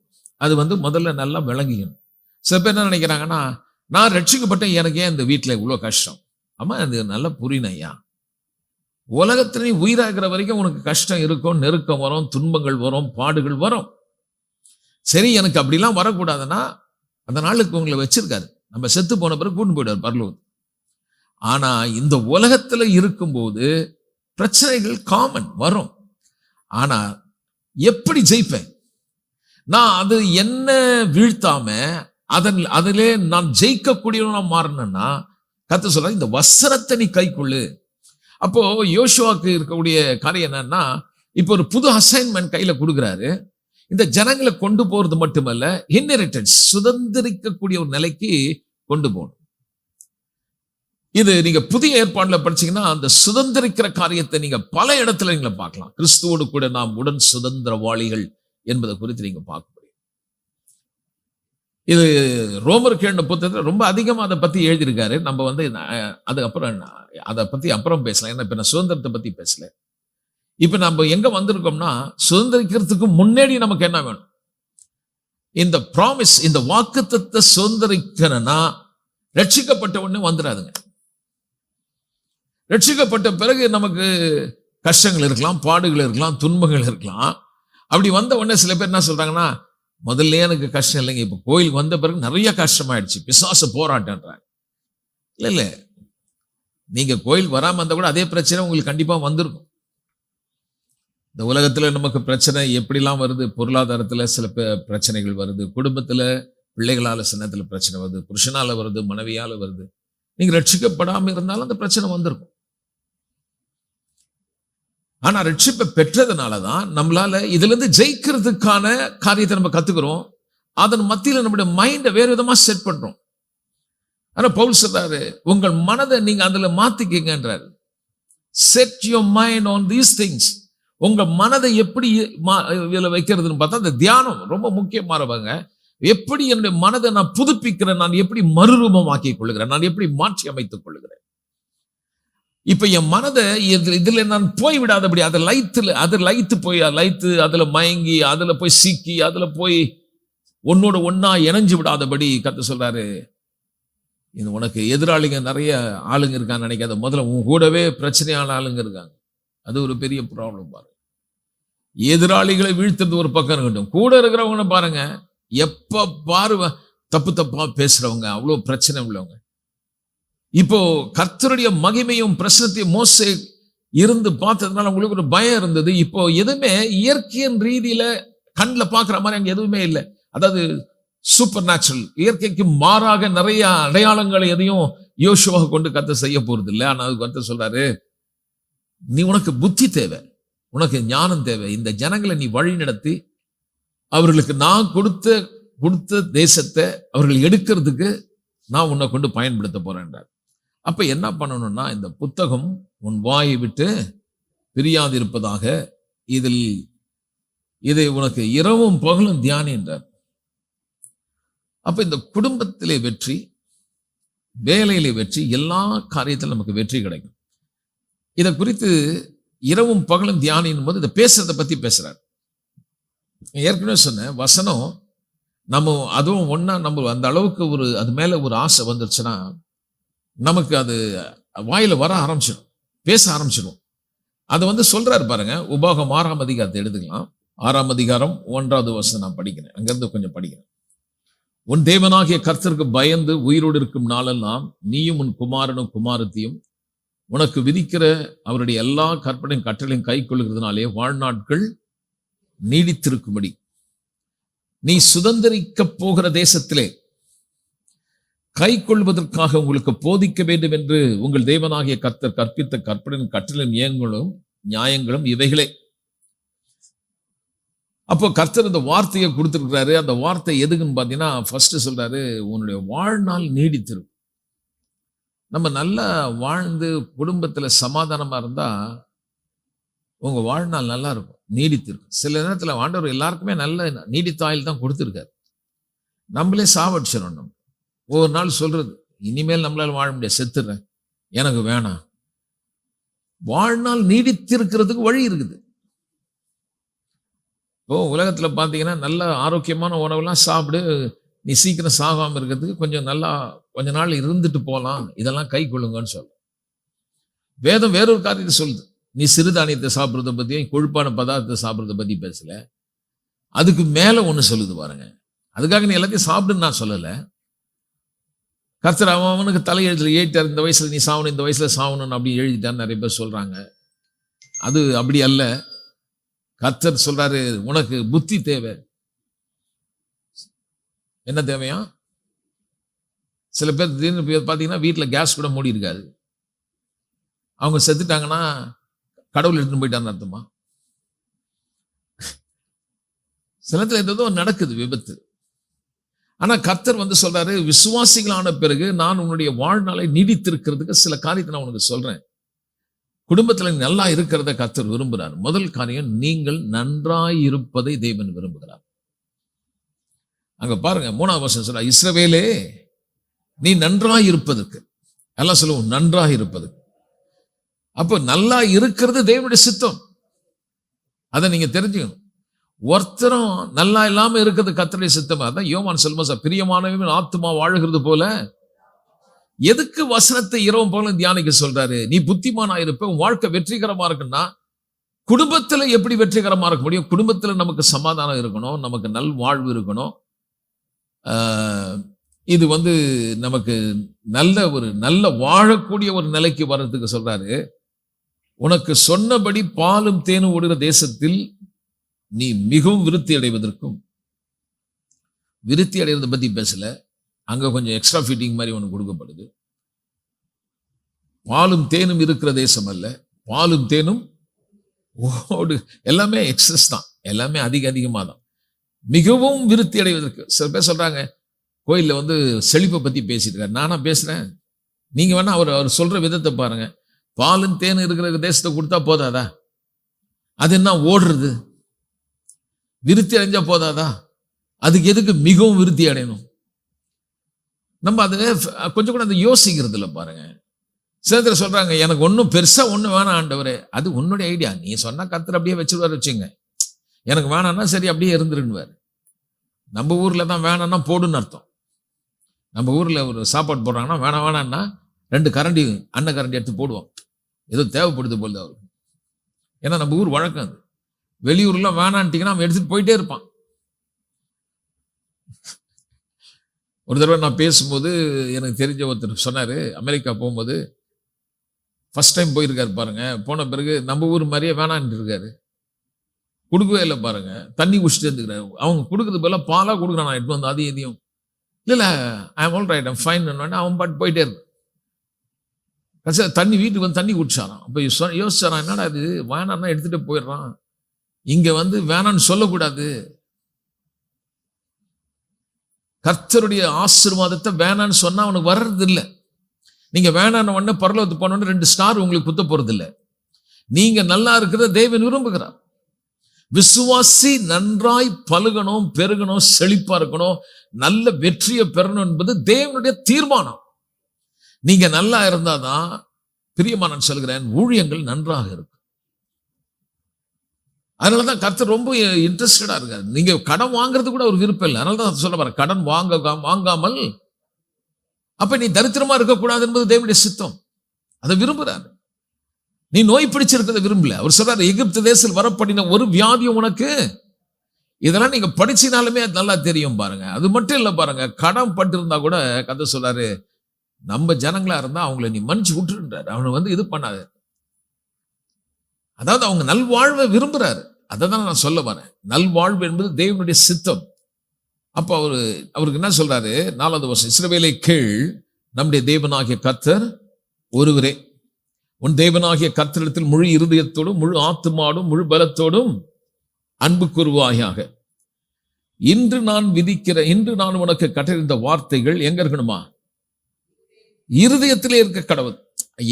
அது முதல்ல நல்லா விளங்கிக்கணும். சில பேர் என்ன நினைக்கிறாங்கன்னா, நான் ரட்சிக்கப்பட்டேன், எனக்கு ஏன் இந்த வீட்டுல இவ்வளவு கஷ்டம்? ஆமா, அது நல்லா புரியணும் ஐயா. உலகத்திலே உயிராகிற வரைக்கும் உனக்கு கஷ்டம் இருக்கும், நெருக்கம் வரும், துன்பங்கள் வரும், பாடுகள் வரும். சரி, எனக்கு அப்படிலாம் வரக்கூடாதுன்னா அந்த நாளுக்கு உங்களை வச்சிருக்காரு. நம்ம செத்து போன பிறகு கூட்டு போயிடுவார் பரலோகம். ஆனா இந்த உலகத்துல இருக்கும்போது பிரச்சனைகள் காமன் வரும். ஆனா எப்படி ஜெயிப்பேன்? நான் அது என்ன வீழ்த்தாம அதிலே நான் ஜெயிக்கக்கூடியவனா மாறணும்னா கர்த்தர் சொல்றாரு, இந்த வசனத்தை நீ கைக்குள்ளு. அப்போ யோசுவாக்கு இருக்கக்கூடிய காரியம் என்னன்னா, இப்போ ஒரு புது அசைன்மெண்ட் கையில கொடுக்குறாரு. இந்த ஜனங்களை கொண்டு போறது மட்டுமல்ல, இன்ஹெரிட்டன்ஸ், சுதந்திரிக்கக்கூடிய ஒரு நிலைக்கு கொண்டு போகணும். இது நீங்க புதிய ஏற்பாடுல படிச்சீங்கன்னா அந்த சுதந்திரிக்கிற காரியத்தை நீங்க பல இடத்துல நீங்க பார்க்கலாம். கிறிஸ்துவோடு கூட நாம் உடன் சுதந்திரவாளிகள் என்பதை குறித்து நீங்க பார்க்க முடியும். இது ரோமருக்கு எழுதின புத்தகத்துல ரொம்ப அதிகமா அதை பத்தி எழுதியிருக்காரு. நம்ம அதை பத்தி அப்புறம் பேசலாம். ஏன்னா இப்ப நான் சுதந்திரத்தை பத்தி பேசல. இப்ப நம்ம எங்க வந்திருக்கோம்னா, சுதந்திரிக்கிறதுக்கு முன்னாடி நமக்கு என்ன வேணும்? இந்த ப்ராமிஸ், இந்த வாக்குத்தத்தத்தை சுதந்திரிக்கணும்னா ரட்சிக்கப்பட்ட உடனே வந்துடாதுங்க. ரட்சிக்கப்பட்ட பிறகு நமக்கு கஷ்டங்கள் இருக்கலாம், பாடுகள் இருக்கலாம், துன்பங்கள் இருக்கலாம். அப்படி வந்த உடனே சில பேர் என்ன சொல்றாங்கன்னா, முதல்ல எனக்கு கஷ்டம் இல்லைங்க, இப்ப கோயிலுக்கு வந்த பிறகு நிறைய கஷ்டமாயிடுச்சு, பிசாசு போராட்டன்றாங்க. இல்ல, நீங்க கோயில் வராம இருந்தா கூட அதே பிரச்சனை உங்களுக்கு கண்டிப்பா வந்திருக்கும். இந்த உலகத்துல நமக்கு பிரச்சனை எப்படிலாம் வருது? பொருளாதாரத்துல சில பிரச்சனைகள் வருது, குடும்பத்துல பிள்ளைகளால சில நேரத்துல பிரச்சனை வருது, புருஷனால வருது, மனைவியால வருது. நீங்க ரட்சிக்கப்படாம இருந்தாலும் அந்த பிரச்சனை வந்திருக்கும். ஆனா ரட்சிப்பை பெற்றதுனாலதான் நம்மளால இதுல இருந்து ஜெயிக்கிறதுக்கான காரியத்தை நம்ம கத்துக்கிறோம். அதன் மத்தியில நம்முடைய மைண்டை வேறு விதமா செட் பண்றோம். ஆனா பவுல் சொல்றாரு, உங்கள் மனதை நீங்க அதுல மாத்திக்கங்கன்றாரு. Set your mind on these things. உங்க மனதை எப்படி இதுல வைக்கிறதுன்னு பார்த்தா அந்த தியானம் ரொம்ப முக்கியமானவங்க. எப்படி என்னுடைய மனதை நான் புதுப்பிக்கிறேன், நான் எப்படி மறுரூபமாக்கிக் கொள்ளுகிறேன், நான் எப்படி மாற்றி அமைத்துக் கொள்ளுகிறேன். இப்ப என் மனதை இதுல நான் போய்விடாதபடி அதை லயித்து அதுல மயங்கி அதுல போய் சிக்கி அதுல போய் ஒன்னோட ஒன்னா இணைஞ்சு விடாதபடி கர்த்தர் சொல்றாரு, இது உனக்கு எதிராளிங்க நிறைய ஆளுங்க இருக்கான்னு நினைக்காத. முதல்ல உன் கூடவே பிரச்சனையான ஆளுங்க இருக்காங்க. அது ஒரு பெரிய ப்ராப்ளம். பாருங்க, எதிராளிகளை வீழ்த்துறது ஒரு பக்கம் இருக்கட்டும், கூட இருக்கிறவங்க பாருங்க, எப்ப பாரு தப்பு தப்பா பேசுறவங்க, அவ்வளவு பிரச்சனை உள்ளவங்க. இப்போ கர்த்தருடைய மகிமையும் பிரசனத்தையும் மோசே இருந்து பார்த்ததுனால உங்களுக்கு ஒரு பயம் இருந்தது. இப்போ எதுவுமே இயற்கையின் ரீதியில கண்ணில் பார்க்குற மாதிரி அங்கே எதுவுமே இல்லை. அதாவது சூப்பர் நேச்சுரல், இயற்கைக்கு மாறாக நிறைய அடையாளங்களை எதையும் யோசுவாவை கொண்டு கர்த்தர் செய்ய போறது இல்லை. ஆனால் அது கர்த்தர் சொல்றாரு, நீ உனக்கு புத்தி தேவை, உனக்கு ஞானம் தேவை. இந்த ஜனங்களை நீ வழி நடத்தி அவர்களுக்கு நான் கொடுத்த தேசத்தை அவர்கள் எடுக்கிறதுக்கு நான் உன்னை கொண்டு பயன்படுத்த போறேன்றார். அப்ப என்ன பண்ணணும்னா, இந்த புத்தகம் உன் வாயை விட்டு பிரியாதிருப்பதாக, இதை உனக்கு இரவும் பகலும் தியானி என்றார். அப்ப இந்த குடும்பத்திலே வெற்றி, வேலையிலே வெற்றி, எல்லா காரியத்திலும் நமக்கு வெற்றி கிடைக்கும். இதை குறித்து இரவும் பகலும் தியானின் போது இதை பேசுறதை பத்தி பேசுறார். ஏற்கனவே சொன்ன வசனம் நம்ம அதுவும் ஒன்னா நம்ம அந்த அளவுக்கு அது மேல ஒரு ஆசை வந்துருச்சுன்னா நமக்கு அது வாயில வர ஆரம்பிச்சிடும், பேச ஆரம்பிச்சிடும். அதை சொல்றாரு பாருங்க. உபாகம் 6ஆம் அதிகாரத்தை எடுத்துக்கலாம். 6ஆம் அதிகாரம் 1வது வசனம் நான் படிக்கிறேன், அங்கிருந்து கொஞ்சம் படிக்கிறேன். உன் தேவனாகிய கர்த்தருக்கு பயந்து உயிரோடு இருக்கும் நாளெல்லாம் நீயும் உன் குமாரனும் குமாரத்தையும் உனக்கு விதிக்கிற அவருடைய எல்லா கற்பனையும் கட்டளையும் கை கொள்ளுகிறதுனாலே வாழ்நாட்கள் நீடித்திருக்கும்படி நீ சுதந்திரிக்க போகிற தேசத்திலே கை கொள்வதற்காக உங்களுக்கு போதிக்க வேண்டும் என்று உங்கள் தேவனாகிய கர்த்தர் கற்பித்த கற்பனையும் கட்டளையும் நியாயங்களும் இவைகளே. அப்போ கர்த்தர் இந்த வார்த்தையை கொடுத்திருக்கிறாரு. அந்த வார்த்தை எதுக்குன்னு பார்த்தீங்கன்னா, ஃபர்ஸ்ட் சொல்றாரு, உன்னுடைய வாழ்நாள் நீடித்திருக்கும். நம்ம நல்லா வாழ்ந்து குடும்பத்துல சமாதானமா இருந்தா உங்க வாழ்நாள் நல்லா இருக்கும், நீடித்திருக்கும். சில நேரத்துல ஆண்டவர் எல்லாருக்குமே நல்ல நீடித்த ஆயுள் தான் கொடுத்திருக்காரு. நம்மளே சாவடிச்சிடணும். நம்ம ஒவ்வொரு நாள் சொல்றது, இனிமேல் நம்மளால வாழ முடியாது, செத்துறேன், எனக்கு வேணாம். வாழ்நாள் நீடித்திருக்கிறதுக்கு வழி இருக்குது. இப்போ உலகத்துல பாத்தீங்கன்னா நல்ல ஆரோக்கியமான உணவுலாம் சாப்பிடு, நீ சீக்கிரம் சாகாம இருக்கிறதுக்கு கொஞ்ச நாள் இருந்துட்டு போகலாம், இதெல்லாம் கை கொள்ளுங்கன்னு சொல்ல. வேதம் வேறொரு காரியத்தை சொல்லுது. நீ சிறுதானியத்தை சாப்பிட்றத பத்தியும் கொழுப்பான பதார்த்தத்தை சாப்பிட்றத பத்தி பேசல, அதுக்கு மேல ஒண்ணு சொல்லுது பாருங்க. அதுக்காக நீ எல்லாத்தையும் சாப்பிடுன்னு நான் சொல்லல. கர்த்தர் அவனுக்கு தலையெழுத்துல ஏற்றார், இந்த வயசுல நீ சாவணும், இந்த வயசுல சாவணும்னு அப்படி எழுதிட்டான்னு நிறைய பேர் சொல்றாங்க. அது அப்படி அல்ல. கர்த்தர் சொல்றாரு, உனக்கு புத்தி தேவை. என்ன தேவையா? சில பேர் திடீர்னு பார்த்தீங்கன்னா வீட்டில் கேஸ் கூட மூடி இருக்காது. அவங்க செத்துட்டாங்கன்னா கடவுள் எடுத்துன்னு போயிட்டான்னு அர்த்தமா? சிலத்துல ஏதோ நடக்குது விபத்து. ஆனா கர்த்தர் சொல்றாரு, விசுவாசிகளான பிறகு நான் உன்னுடைய வாழ்நாளை நீடித்திருக்கிறதுக்கு சில காரியத்தை நான் உனக்கு சொல்றேன். குடும்பத்துல நல்லா இருக்கிறத கர்த்தர் விரும்புகிறார். முதல் காரியம், நீங்கள் நன்றாய் இருப்பதை தேவன் விரும்புகிறார். அங்க பாருங்க 3வது வசனம் சொல்ற, இஸ்ரவேலே நீ நன்றாய் இருப்பதற்கு, எல்லாம் சொல்லுவோம் நன்றாய் இருப்பதற்கு. அப்போ நல்லா இருக்கிறது தேவனுடைய சித்தம். அதை நீங்க தெரிஞ்சுக்கணும். ஒருத்தரும் நல்லா இல்லாம இருக்கிறது கர்த்தருடைய சித்தம். அதான் யோவான் சொல்லும்போது, பிரியமானவன் ஆத்துமா வாழுகிறது போல. எதுக்கு வசனத்தை இரவும் போல தியானிக்க சொல்றாரு? நீ புத்திமானா இருப்ப, உன் வாழ்க்கை வெற்றிகரமா இருக்குன்னா குடும்பத்துல எப்படி வெற்றிகரமா இருக்க முடியும்? குடும்பத்துல நமக்கு சமாதானம் இருக்கணும், நமக்கு நல் வாழ்வு இருக்கணும். இது நமக்கு நல்ல வாழக்கூடிய ஒரு நிலைக்கு வர்றதுக்கு சொல்றாரு. உனக்கு சொன்னபடி பாலும் தேனும் ஓடுகிற தேசத்தில் நீ மிகவும் விருத்தி அடைவதற்கும், விருத்தி அடைவதை பத்தி பேசல, அங்க கொஞ்சம் எக்ஸ்ட்ரா ஃபிட்டிங் மாதிரி ஒன்று கொடுக்கப்படுது. பாலும் தேனும் இருக்கிற தேசம் அல்ல, பாலும் தேனும் ஓடு, எல்லாமே எக்ஸஸ் தான், எல்லாமே அதிகமா தான். மிகவும் விருத்தி அடைவதற்கு. சில பேர் சொல்றாங்க, கோயிலில் வந்து செழிப்பை பற்றி பேசிட்டு இருக்காரு. நானா பேசுகிறேன்? நீங்கள் வேணா அவர் சொல்கிற விதத்தை பாருங்க. பாலும் தேன் இருக்கிற தேசத்தை கொடுத்தா போதாதா? அது என்ன ஓடுறது? விருத்தி அடைஞ்சா போதாதா? அதுக்கு எதுக்கு மிகவும் விருத்தி அடையணும்? நம்ம அதை கொஞ்சம் கூட அந்த யோசிக்கிறது இல்லை பாருங்க. சில சொல்றாங்க, எனக்கு ஒன்றும் பெருசா ஒன்றும் வேணாம் ஆண்டவரே. அது உன்னுடைய ஐடியா. நீ சொன்னா கர்த்தர் அப்படியே வச்சுருவார் வச்சுங்க. எனக்கு வேணான்னா சரி அப்படியே இருந்துருன்னுவார். நம்ம ஊர்ல தான் வேணான்னா போடுன்னு அர்த்தம். நம்ம ஊர்ல ஒரு சாப்பாடு போடுறாங்கன்னா வேணான்னா 2 கரண்டி அன்ன கரண்டி எடுத்து போடுவோம். ஏதோ தேவைப்படுது போல அவருக்கு. ஏன்னா நம்ம ஊர் வழக்கம் அது. வெளியூர்லாம் வேணான்ட்டீங்கன்னா அவன் எடுத்துட்டு போயிட்டே இருப்பான். ஒரு தடவை நான் பேசும்போது எனக்கு தெரிஞ்ச ஒருத்தர் சொன்னாரு, அமெரிக்கா போகும்போது ஃபர்ஸ்ட் டைம் போயிருக்காரு பாருங்க. போன பிறகு நம்ம ஊர் மாதிரியே வேணான்ட்டு இருக்காரு. கொடுக்கவே இல்லை பாருங்க. தண்ணி குடிச்சிட்டு இருந்துக்கிறாரு. அவங்க கொடுக்குறது போல பாலா கொடுக்குறான். நான் எடுத்து வந்து அதையும் இதையும் இல்லை ஐ ஆம் ஆல் ரைட் ஐம் ஃபைன். அவன் பாட்டு போயிட்டே இருக்கு. கடைசியாக தண்ணி வீட்டுக்கு வந்து தண்ணி குடிச்சாரான். அப்போ யோசிச்சாரான், என்னடா இது வேணான்னா எடுத்துட்டு போயிடுறான். இங்க வந்து வேணான்னு சொல்லக்கூடாது. கர்த்தருடைய ஆசீர்வாதத்தை வேணான்னு சொன்னா அவனுக்கு வர்றது இல்லை. நீங்க வேணான்னு உடனே பரலோகத்துக்கு போனோன்னு 2 ஸ்டார் உங்களுக்கு குத்த போறது இல்லை. நீங்க நல்லா இருக்கிறத தேவன் விரும்புகிறார். விசுவாசி நன்றாய் பலுகணும், பெருகணும், செழிப்பா இருக்கணும், நல்ல வெற்றியை பெறணும் என்பது தேவனுடைய தீர்மானம். நீங்க நல்லா இருந்தாதான், பிரியமானன் சொல்கிறேன், ஊழியங்கள் நன்றாக இருக்கும். அதனாலதான் கர்த்தர் ரொம்ப இன்ட்ரெஸ்டடா இருக்காரு. நீங்க கடன் வாங்குறது கூட ஒரு விருப்பம் இல்லை. அதனாலதான் சொல்ல வர, கடன் வாங்காமல் அப்ப நீ தரித்திரமா இருக்கக்கூடாது என்பது தேவனுடைய சித்தம். அதை விரும்புறாரு. நீ நோய் பிடிச்சிருக்கிறத விரும்பல. அவர் சொல்றாரு, எகிப்து தேசத்தில் வரப்படின ஒரு வியாதியும் உனக்கு. இதெல்லாம் நீங்க படிச்சினாலுமே நல்லா தெரியும் பாருங்க. அது மட்டும் இல்ல பாருங்க, கடன் பட்டு இருந்தா கூட கர்த்தர் சொல்றாரு, நம்ம ஜனங்களா இருந்தா அவங்களை நீ மன்னிச்சு விட்டுன்றாரு. அவனை வந்து இது பண்ணாது. அதாவது அவங்க நல்வாழ்வை விரும்புறாரு. அதை தான் நான் சொல்ல வரேன். நல்வாழ்வு என்பது தேவனுடைய சித்தம். அப்ப அவருக்கு என்ன சொல்றாரு? 4வது வசனம், இஸ்ரவேலை கேள், நம்முடைய தேவனாகிய கர்த்தர் ஒருவரே. உன் தேவனாகிய கர்த்தரிடத்தில் முழு இருதயத்தோடும் முழு ஆத்துமாவோடும் முழு பலத்தோடும் அன்பு கூறுவாயாக. இன்று நான் உனக்கு கட்டளையிட்ட வார்த்தைகள் எங்க இருக்கணுமா? இருதயத்திலே இருக்க கடவுள்.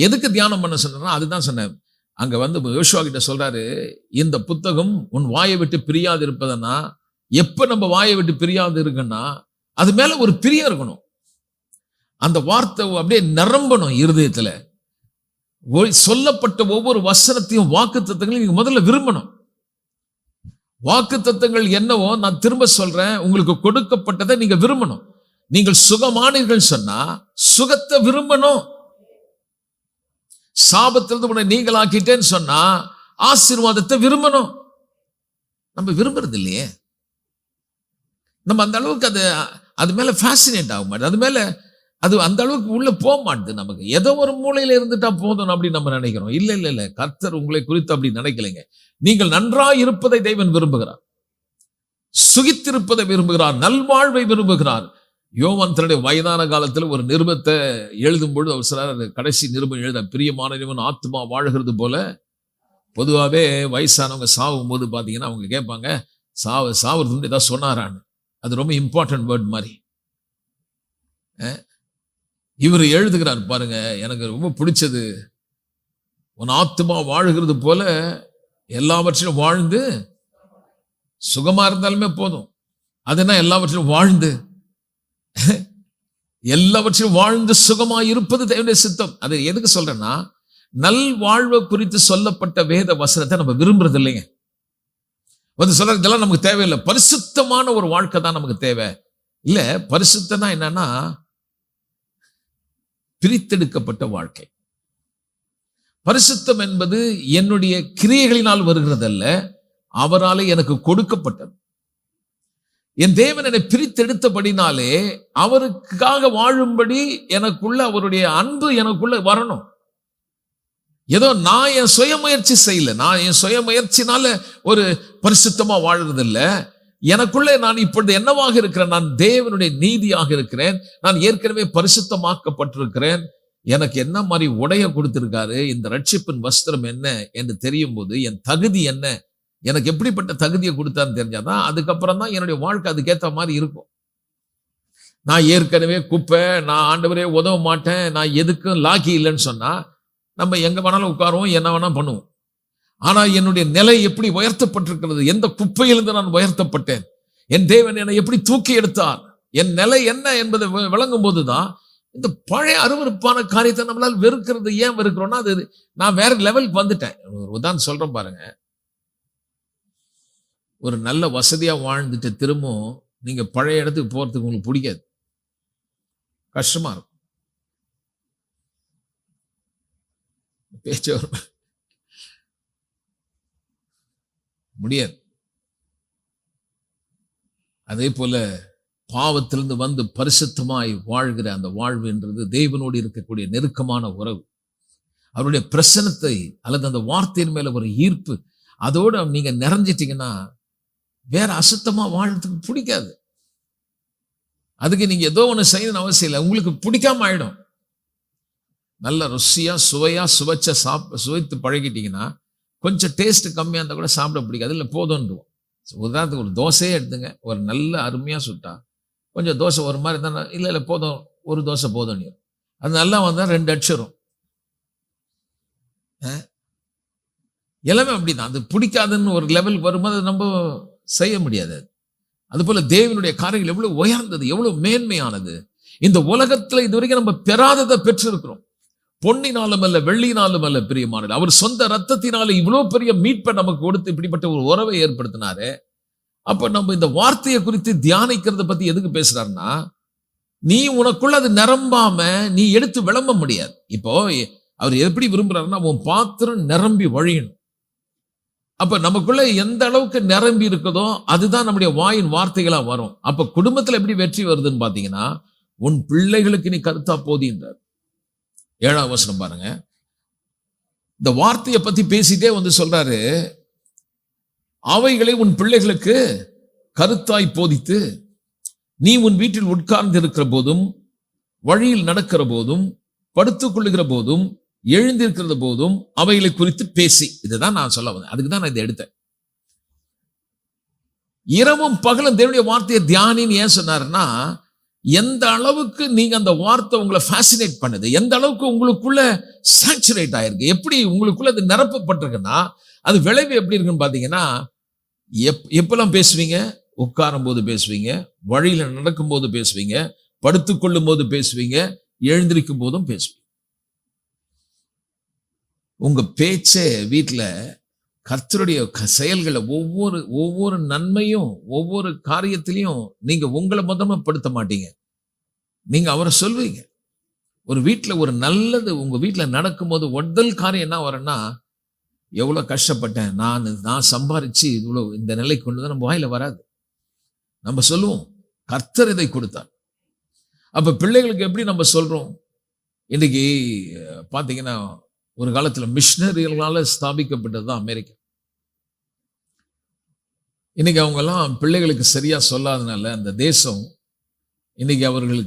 எதுக்கு தியானம் பண்ண சொன்னா அதுதான் சொன்னேன். அங்க வந்து யோசுவா கிட்ட சொல்றாரு, இந்த புத்தகம் உன் வாயை விட்டு பிரியாது இருப்பதுன்னா, எப்ப நம்ம வாயை விட்டு பிரியாது இருக்குன்னா அது மேல ஒரு பிரியம் இருக்கணும். அந்த வார்த்தை அப்படியே நிரம்பணும் இருதயத்துல. சொல்லப்பட்ட ஒவ்வொரு வசனத்தையும் வாக்கு தத்தங்களையும் நீங்க முதல்ல விரும்பணும். வாக்கு தத்தங்கள் என்னவோ நான் திரும்ப சொல்றேன், உங்களுக்கு கொடுக்கப்பட்டதை நீங்க விரும்பணும். நீங்கள் சுகமானீர்கள் சொன்னா சுகத்தை விரும்பணும். சாபத்திலிருந்து உன்னை நீங்களாக்கிட்டேன்னு சொன்னா ஆசீர்வாதத்தை விரும்பணும். நம்ம விரும்புறது இல்லையே. நம்ம அந்த அளவுக்கு அது மேல ஃபேசினேட் ஆக மாட்டேன். அது மேல அது அந்த அளவுக்கு உள்ள போக மாட்டுது. நமக்கு ஏதோ ஒரு மூலையில இருந்துட்டா போதும் அப்படி நம்ம நினைக்கிறோம். இல்ல கர்த்தர் உங்களை குறித்து அப்படி நினைக்கலைங்க. நீங்கள் நன்றாய் இருப்பதை தேவன் விரும்புகிறார், சுகித்திருப்பதை விரும்புகிறார், நல்வாழ்வை விரும்புகிறார். யோவான் தன்னுடைய வயதான காலத்தில் ஒரு நிருபத்தை எழுதும் பொழுது அவர் சொல்றாரு, கடைசி நிருபம் எழுத, பிரியமானவன் ஆத்மா வாழ்கிறது போல. பொதுவாகவே வயசானவங்க சாவும் போது பார்த்தீங்கன்னா அவங்க கேட்பாங்க, சாவுறதுன்னு ஏதாவது சொன்னாரான்னு. அது ரொம்ப இம்பார்ட்டன்ட் வேர்ட் மாதிரி. இவர் எழுதுகிறார் பாருங்க, எனக்கு ரொம்ப பிடிச்சது, உன் ஆத்மா வாழ்கிறது போல எல்லாவற்றிலும் வாழ்ந்து சுகமா இருந்தாலுமே போதும். அதுனா எல்லாவற்றிலும் வாழ்ந்து சுகமா இருப்பது தேவனுடைய சித்தம். அது எதுக்கு சொல்றேன்னா, நல் வாழ்வை குறித்து சொல்லப்பட்ட வேத வசனத்தை நம்ம விரும்புறது இல்லைங்க. வந்து சொல்றது இதெல்லாம் நமக்கு தேவையில்லை. பரிசுத்தமான ஒரு வாழ்க்கை தான் நமக்கு தேவை. இல்ல, பரிசுத்தம்னா என்னன்னா பிரித்தெடுக்கப்பட்ட வாழ்க்கை. பரிசுத்தம் என்பது என்னுடைய கிரியைகளினால் வருகிறதல்ல, அவராலே எனக்கு கொடுக்கப்பட்டது. என் தேவன் என்னை பிரித்தெடுத்தபடினாலே அவருக்காக வாழும்படி எனக்குள்ள அவருடைய அன்பு எனக்குள்ள வரணும். ஏதோ நான் என் சுயமுயற்சி செய்யல, நான் என் சுயமுயற்சினால ஒரு பரிசுத்தமா வாழ்றது இல்ல. எனக்குள்ளே நான் இப்பொழுது என்னவாக இருக்கிறேன்? நான் தேவனுடைய நீதியாக இருக்கிறேன். நான் ஏற்கனவே பரிசுத்தமாக்கப்பட்டிருக்கிறேன். எனக்கு என்ன மாதிரி உடைய கொடுத்திருக்காரு, இந்த ரட்சிப்பின் வஸ்திரம் என்ன என்று தெரியும் போது என் தகுதி என்ன, எனக்கு எப்படிப்பட்ட தகுதியை கொடுத்தான்னு தெரிஞ்சாதான் அதுக்கப்புறம் தான் என்னுடைய வாழ்க்கை அதுக்கேற்ற மாதிரி இருக்கும். நான் ஏற்கனவே குப்பை, நான் ஆண்டவரே உதவ மாட்டேன், நான் எதுக்கும் லாக்கி இல்லைன்னு சொன்னா நம்ம எங்க வேணாலும் உட்காருவோம், என்ன வேணாலும் பண்ணுவோம். ஆனா என்னுடைய நிலை எப்படி உயர்த்தப்பட்டிருக்கிறது, எந்த குப்பையிலிருந்து நான் உயர்த்தப்பட்டேன், என் தேவன் என்னை எப்படி தூக்கி எடுத்தார், என் நிலை என்ன என்பதை விளங்கும் போதுதான் இந்த பழைய அருவருப்பான காரியத்தை நம்மளால் வெறுக்கிறது. ஏன் வெறுக்கிறோம்னா, அது நான் வேற லெவலுக்கு வந்துட்டேன். ஒரு உதாரணம் சொல்றேன் பாருங்க. ஒரு நல்ல வசதியா வாழ்ந்துட்டு திரும்பவும் நீங்க பழைய இடத்துக்கு போறதுக்கு உங்களுக்கு பிடிக்காது, கஷ்டமா இருக்கும். பேச்சு முடியாது. அதே போல பாவத்திலிருந்து வந்து பரிசுத்தமாய் வாழ்கிற அந்த வாழ்வு என்றது தேவனோடு இருக்கக்கூடிய நெருக்கமான உறவு, அவருடைய பிரசன்னத்தை அல்லது அந்த வார்த்தையின் மேல ஒரு ஈர்ப்பு, அதோட நீங்க நிறைஞ்சிட்டீங்கன்னா வேற அசுத்தமா வாழ்றதுக்கு பிடிக்காது. அதுக்கு நீங்க ஏதோ ஒண்ணு செய்யணும்னு அவசியம் இல்லை, உங்களுக்கு பிடிக்காம ஆயிடும். நல்ல ருசியா சுவையா சுவைத்து பழகிட்டீங்கன்னா கொஞ்சம் டேஸ்ட் கம்மியா இருந்தா கூட சாப்பிட பிடிக்காது, இல்லை போதும்ன்றோம். உதாரணத்துக்கு ஒரு தோசையே எடுத்துங்க, ஒரு நல்ல அருமையா சுட்டா கொஞ்சம் தோசை ஒரு மாதிரி இருந்தா இல்லை போதும், ஒரு தோசை போதும். அது நல்லா வந்தா 2 அடிச்சிடும். எல்லாமே அப்படிதான். அது பிடிக்காதுன்னு ஒரு லெவல் வரும்போது நம்ம செய்ய முடியாது. அது போல தேவனுடைய காரியங்கள் எவ்வளவு உயர்ந்தது, எவ்வளவு மேன்மையானது. இந்த உலகத்துல இதுவரைக்கும் நம்ம பெறாததை பெற்றிருக்கிறோம். பொன்னினாலும் அல்ல, வெள்ளினாலும் அல்ல பிரியமானது. அவர் சொந்த ரத்தத்தினால இவ்வளவு பெரிய மீட்பை நமக்கு கொடுத்து இப்படிப்பட்ட ஒரு உறவை ஏற்படுத்தினாரு. அப்ப நம்ம இந்த வார்த்தையை குறித்து தியானிக்கிறத பத்தி எதுக்கு பேசுறாருன்னா, நீ உனக்குள்ள அது நிரம்பாம நீ எடுத்து விளம்ப முடியாது. இப்போ அவர் எப்படி விரும்புறாருன்னா, உன் பாத்திரம் நிரம்பி வழியணும். அப்ப நமக்குள்ள எந்த அளவுக்கு நிரம்பி இருக்குதோ அதுதான் நம்முடைய வாயின் வார்த்தைகளா வரும். அப்ப குடும்பத்துல எப்படி வெற்றி வருதுன்னு பாத்தீங்கன்னா, உன் பிள்ளைகளுக்கு நீ கருத்தா போதின்றார். 7ஆம் வசனம் பாருங்க. இந்த வார்த்தையை பத்தி பேசிட்டே வந்து சொல்றாரு, அவைகளை உன் பிள்ளைகளுக்கு கருத்தாய் போதித்து, நீ உன் வீட்டில் உட்கார்ந்து இருக்கிற போதும், வழியில் நடக்கிற போதும், படுத்துக் கொள்ளுகிற போதும், எழுந்திருக்கிற போதும் அவைகளை குறித்து பேசி. இதுதான் நான் சொல்ல வந்தேன், அதுக்கு தான் நான் இதை எடுத்தேன். இரவும் பகலும் தேவனுடைய வார்த்தையை தியானின்னு ஏன் சொன்னாருன்னா, எந்த அளவுக்கு நீங்க அந்த வார்த்தை உங்களை ஃபேசினேட் பண்ணுது, எந்த அளவுக்கு உங்களுக்குள்ள சாச்சுரேட் ஆயிருக்கு, எப்படி உங்களுக்குள்ள அது நிரப்பப்பட்டிருக்குன்னா அது விளைவு எப்படி இருக்குன்னு பாத்தீங்கன்னா, எப்பெல்லாம் பேசுவீங்க, உட்காரும் போது பேசுவீங்க, வழியில நடக்கும் போது பேசுவீங்க, படுத்துக்கொள்ளும் போது பேசுவீங்க, எழுந்திருக்கும் போதும் பேசுவீங்க. உங்க பேச்சே வீட்டுல கர்த்தருடைய செயல்களை ஒவ்வொரு நன்மையும் ஒவ்வொரு காரியத்திலையும் நீங்க உங்களை முதன்மைப்படுத்த மாட்டீங்க, நீங்க அவரை சொல்வீங்க. ஒரு வீட்டுல ஒரு நல்லது உங்க வீட்டுல நடக்கும்போது முதல் காரியம் என்ன வரும்னா, எவ்வளவு கஷ்டப்பட்டேன் நான் சம்பாரிச்சு இவ்வளவு இந்த நிலைக்கு கொண்டு வந்து நம்ம வாயில வராது, நம்ம சொல்லுவோம் கர்த்தர் இதை கொடுத்தார். அப்ப பிள்ளைகளுக்கு எப்படி நம்ம சொல்றோம்? இன்னைக்கு பாத்தீங்கன்னா, ஒரு காலத்துல மிஷனரிகளால ஸ்தாபிக்கப்பட்டதுதான் அமெரிக்கா. இன்னைக்கு அவங்க எல்லாம் பிள்ளைகளுக்கு சரியா சொல்லாதனால அந்த தேசம் இன்னைக்கு அவர்கள்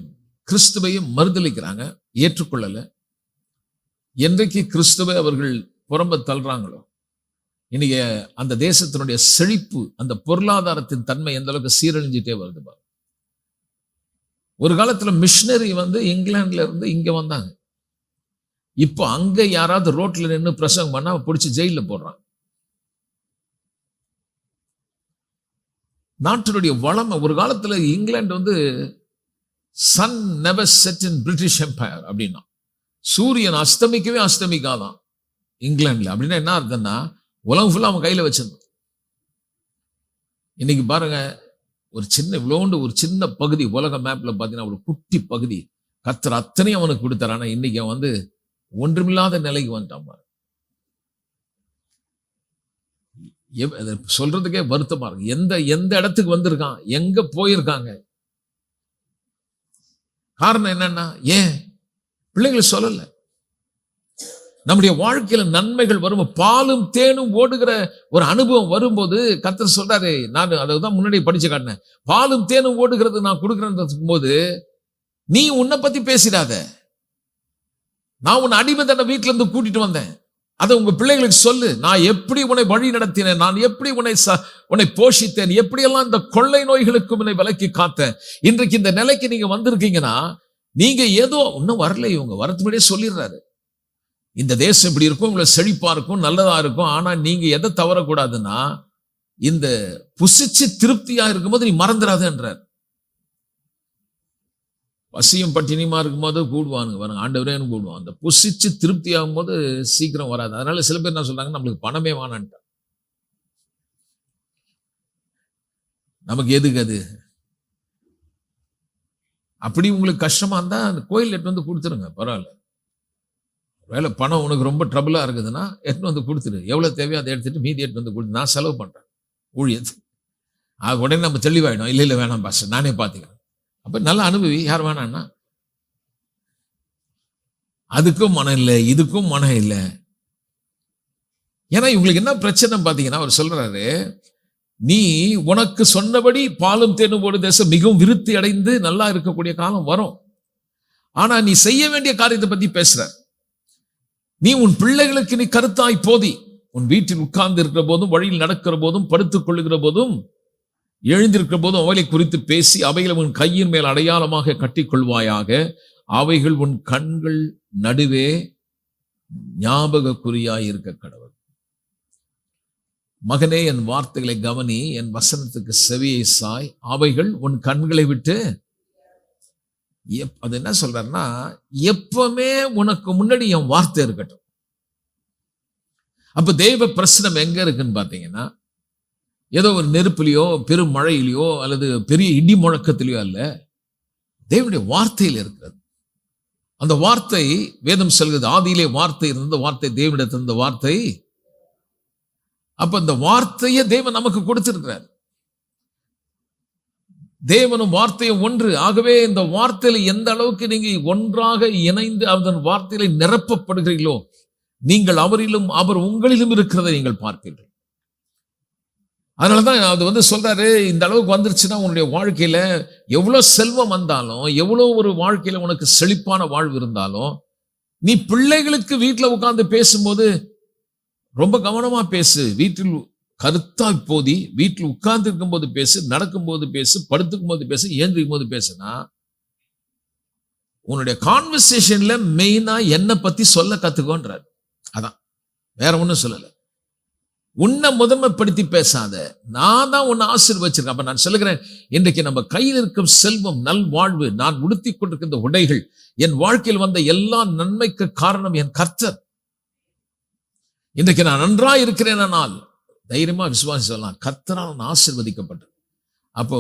கிறிஸ்துவையும் மறுதலிக்கிறாங்க, ஏற்றுக்கொள்ளல. என்றைக்கு கிறிஸ்துவை அவர்கள் புறம்ப தள்ளுறாங்களோ, இன்னைக்கு அந்த தேசத்தினுடைய செழிப்பு, அந்த பொருளாதாரத்தின் தன்மை எந்த அளவுக்கு சீரழிஞ்சிட்டே வருது பாரு. ஒரு காலத்துல மிஷனரி வந்து இங்கிலாந்துல இருந்து இங்க வந்தாங்க. இப்போ அங்க யாராவது ரோட்ல நின்று பிரசங்கம் பண்ணா பிடிச்சி ஜெயில போடுறாங்க. நாட்டினுடைய வளமை. ஒரு காலத்துல இங்கிலாந்து வந்து sun never set in British empire அப்படின்னா, சூரியன் அஸ்தமிக்கவே அஸ்தமிக்காதான் இங்கிலாந்துல. அப்படின்னா என்ன அர்த்தம்னா, உலகம் ஃபுல்லா அவன் கையில வச்சிருந்தான். இன்னைக்கு பாருங்க, ஒரு சின்ன இவ்வளோண்டு ஒரு சின்ன பகுதி உலக மேப்ல பாத்தீங்கன்னா ஒரு குட்டி பகுதி, கர்த்தர் அத்தனையும் அவனுக்கு கொடுத்தார். ஆனா இன்னைக்கு அவன் வந்து ஒன்றுமில்லாத நிலைக்கு வந்துட்டான் பாரு. சொல்றதுக்கே வருத்தமா இருக்கு. எந்த இடத்துக்கு வந்திருக்கான், எங்க போயிருக்காங்க. காரணம் என்னன்னா, ஏன் பிள்ளைகளை சொல்லல. நம்முடைய வாழ்க்கையில நன்மைகள் வரும், பாலும் தேனும் ஓடுகிற ஒரு அனுபவம் வரும்போது கர்த்தர் சொல்றாரு, நான் அதான் முன்னாடி படிச்சு காட்டினேன், பாலும் தேனும் ஓடுகிறது நான் கொடுக்கிறேன் போது நீ உன்னை பத்தி பேசிடாத. நான் உன் அடிமை தன்னை வீட்டுல இருந்து கூட்டிட்டு வந்தேன், அதை உங்க பிள்ளைகளுக்கு சொல்லு. நான் எப்படி உன்னை வழி நடத்தினேன், நான் எப்படி உன்னை போஷித்தேன், எப்படியெல்லாம் இந்த கொள்ளை நோய்களுக்கு உன்னை விலக்கி காத்தேன். இன்றைக்கு இந்த நிலைக்கு நீங்க வந்திருக்கீங்கன்னா, நீங்க ஏதோ இன்னும் வரல, இவங்க வரது முன்னாடியே சொல்லிடுறாரு. இந்த தேசம் இப்படி இருக்கும், உங்களை செழிப்பா இருக்கும், நல்லதா இருக்கும். ஆனா நீங்க எதை தவறக்கூடாதுன்னா, இந்த புசிச்சு திருப்தியா இருக்கும்போது நீ மறந்துடாதுன்றார். பசியும் பட்டினியுமா இருக்கும்போது கூடுவானுங்க பாருங்க, ஆண்டவரே கூடுவான். அந்த புசிச்சு திருப்தி ஆகும் போது சீக்கிரம் வராது. அதனால சில பேர் என்ன சொல்றாங்க, நம்மளுக்கு பணமே வேணான்ட்டு. நமக்கு எதுக்கு அது? அப்படி உங்களுக்கு கஷ்டமா இருந்தா அந்த கோயில் எட்டு வந்து கொடுத்துருங்க, பரவாயில்ல. வேலை பணம் உனக்கு ரொம்ப ட்ரபிளா இருக்குதுன்னா எட்டு வந்து கொடுத்துரு. எவ்வளவு தேவையோ அதை எடுத்துட்டு மீதி எட்டு வந்து கொடுத்து நான் செலவு பண்றேன் ஊழியத்து. உடனே நம்ம தெளிவாயிடும், இல்லை இல்லை வேணாம் பாஸ்டர் நானே பார்த்துக்கிறேன். அப்ப நல்லா அனுபவி, யார் வேணான்னா. அதுக்கும் மனம் இல்லை, இதுக்கும் மனம் இல்லை. ஏன்னா இவங்களுக்கு என்ன பிரச்சனை பாத்தீங்கன்னா, அவர் சொல்றாரு, நீ உனக்கு சொன்னபடி பாலும் தேனும் ஒரு தேசம் மிகவும் விருத்தி அடைந்து நல்லா இருக்கக்கூடிய காலம் வரும். ஆனா நீ செய்ய வேண்டிய காரியத்தை பத்தி பேசுற. நீ உன் பிள்ளைகளுக்கு நீ கருத்தாய் போதி. உன் வீட்டில் உட்கார்ந்து இருக்கிற போதும், வழியில் நடக்கிற போதும், படுத்துக் கொள்ளுகிற போதும், எழுந்திருக்கிற போதும் அவைகளை குறித்து பேசி அவைகளை உன் கையின் மேல் அடையாளமாக கட்டிக்கொள்வாயாக. அவைகள் உன் கண்கள் நடுவே ஞாபக குறியாய் இருக்க கடவுள். மகனே, என் வார்த்தைகளை கவனி, என் வசனத்துக்கு செவியை சாய். அவைகள் உன் கண்களை விட்டு அது என்ன சொல்றாருன்னா, எப்பவுமே உனக்கு முன்னாடி என் வார்த்தை இருக்கட்டும். அப்ப தெய்வ பிரசனம் எங்க இருக்குன்னு பாத்தீங்கன்னா, ஏதோ ஒரு நெருப்பிலையோ பெரும் மழையிலையோ அல்லது பெரிய இடி முழக்கத்திலையோ அல்ல, தேவனுடைய வார்த்தையில் இருக்கிறது. அந்த வார்த்தை வேதம் சொல்கிறது, ஆதியிலே வார்த்தை இருந்த வார்த்தை தேவனிடத்தில் இருந்த வார்த்தை. அப்ப அந்த வார்த்தையை தேவன் நமக்கு கொடுத்திருக்கிறார். தேவனும் வார்த்தையும் ஒன்று. ஆகவே இந்த வார்த்தையில எந்த அளவுக்கு நீங்க ஒன்றாக இணைந்து அதன் வார்த்தையில நிரப்பப்படுகிறீர்களோ, நீங்கள் அவரிலும் அவர் உங்களிலும் இருக்கிறதை நீங்கள் பார்ப்பீர்கள். அதனாலதான் அது சொல்றாரு, இந்த அளவுக்கு வந்துருச்சுன்னா உன்னுடைய வாழ்க்கையில எவ்வளவு செல்வம் வந்தாலும், எவ்வளவு ஒரு வாழ்க்கையில உனக்கு செழிப்பான வாழ்வு இருந்தாலும், நீ பிள்ளைகளுக்கு வீட்டில் உட்கார்ந்து பேசும்போது ரொம்ப கவனமா பேசு. வீட்டில் கருத்தா போதி, வீட்டில் உட்கார்ந்து இருக்கும் போது பேசு, நடக்கும் போது பேசு, படுத்துக்கும் போது பேசு, ஏந்திருக்கும் போது பேசுனா, உன்னுடைய கான்வர்சேஷன்ல மெயினா என்ன பத்தி சொல்ல கத்துக்கோன்றார். அதான், வேற ஒண்ணும் சொல்லல. உன்னை முதன்மைப்படுத்தி பேசாத, நான் தான் உன்னை ஆசீர்வச்சிருக்கேன். அப்ப நான் சொல்லுகிறேன், இன்றைக்கு நம்ம கையில் இருக்கும் செல்வம், நல் வாழ்வு, நான் உடுத்தி கொண்டிருக்கின்ற உடைகள், என் வாழ்க்கையில் வந்த எல்லா நன்மைக்கு காரணம் என் கர்த்தர். இன்றைக்கு நான் நன்றாய் இருக்கிறேனால் தைரியமா விசுவாசி சொல்லலாம், கர்த்தரால் நான் ஆசீர்வதிக்கப்பட்டேன். அப்போ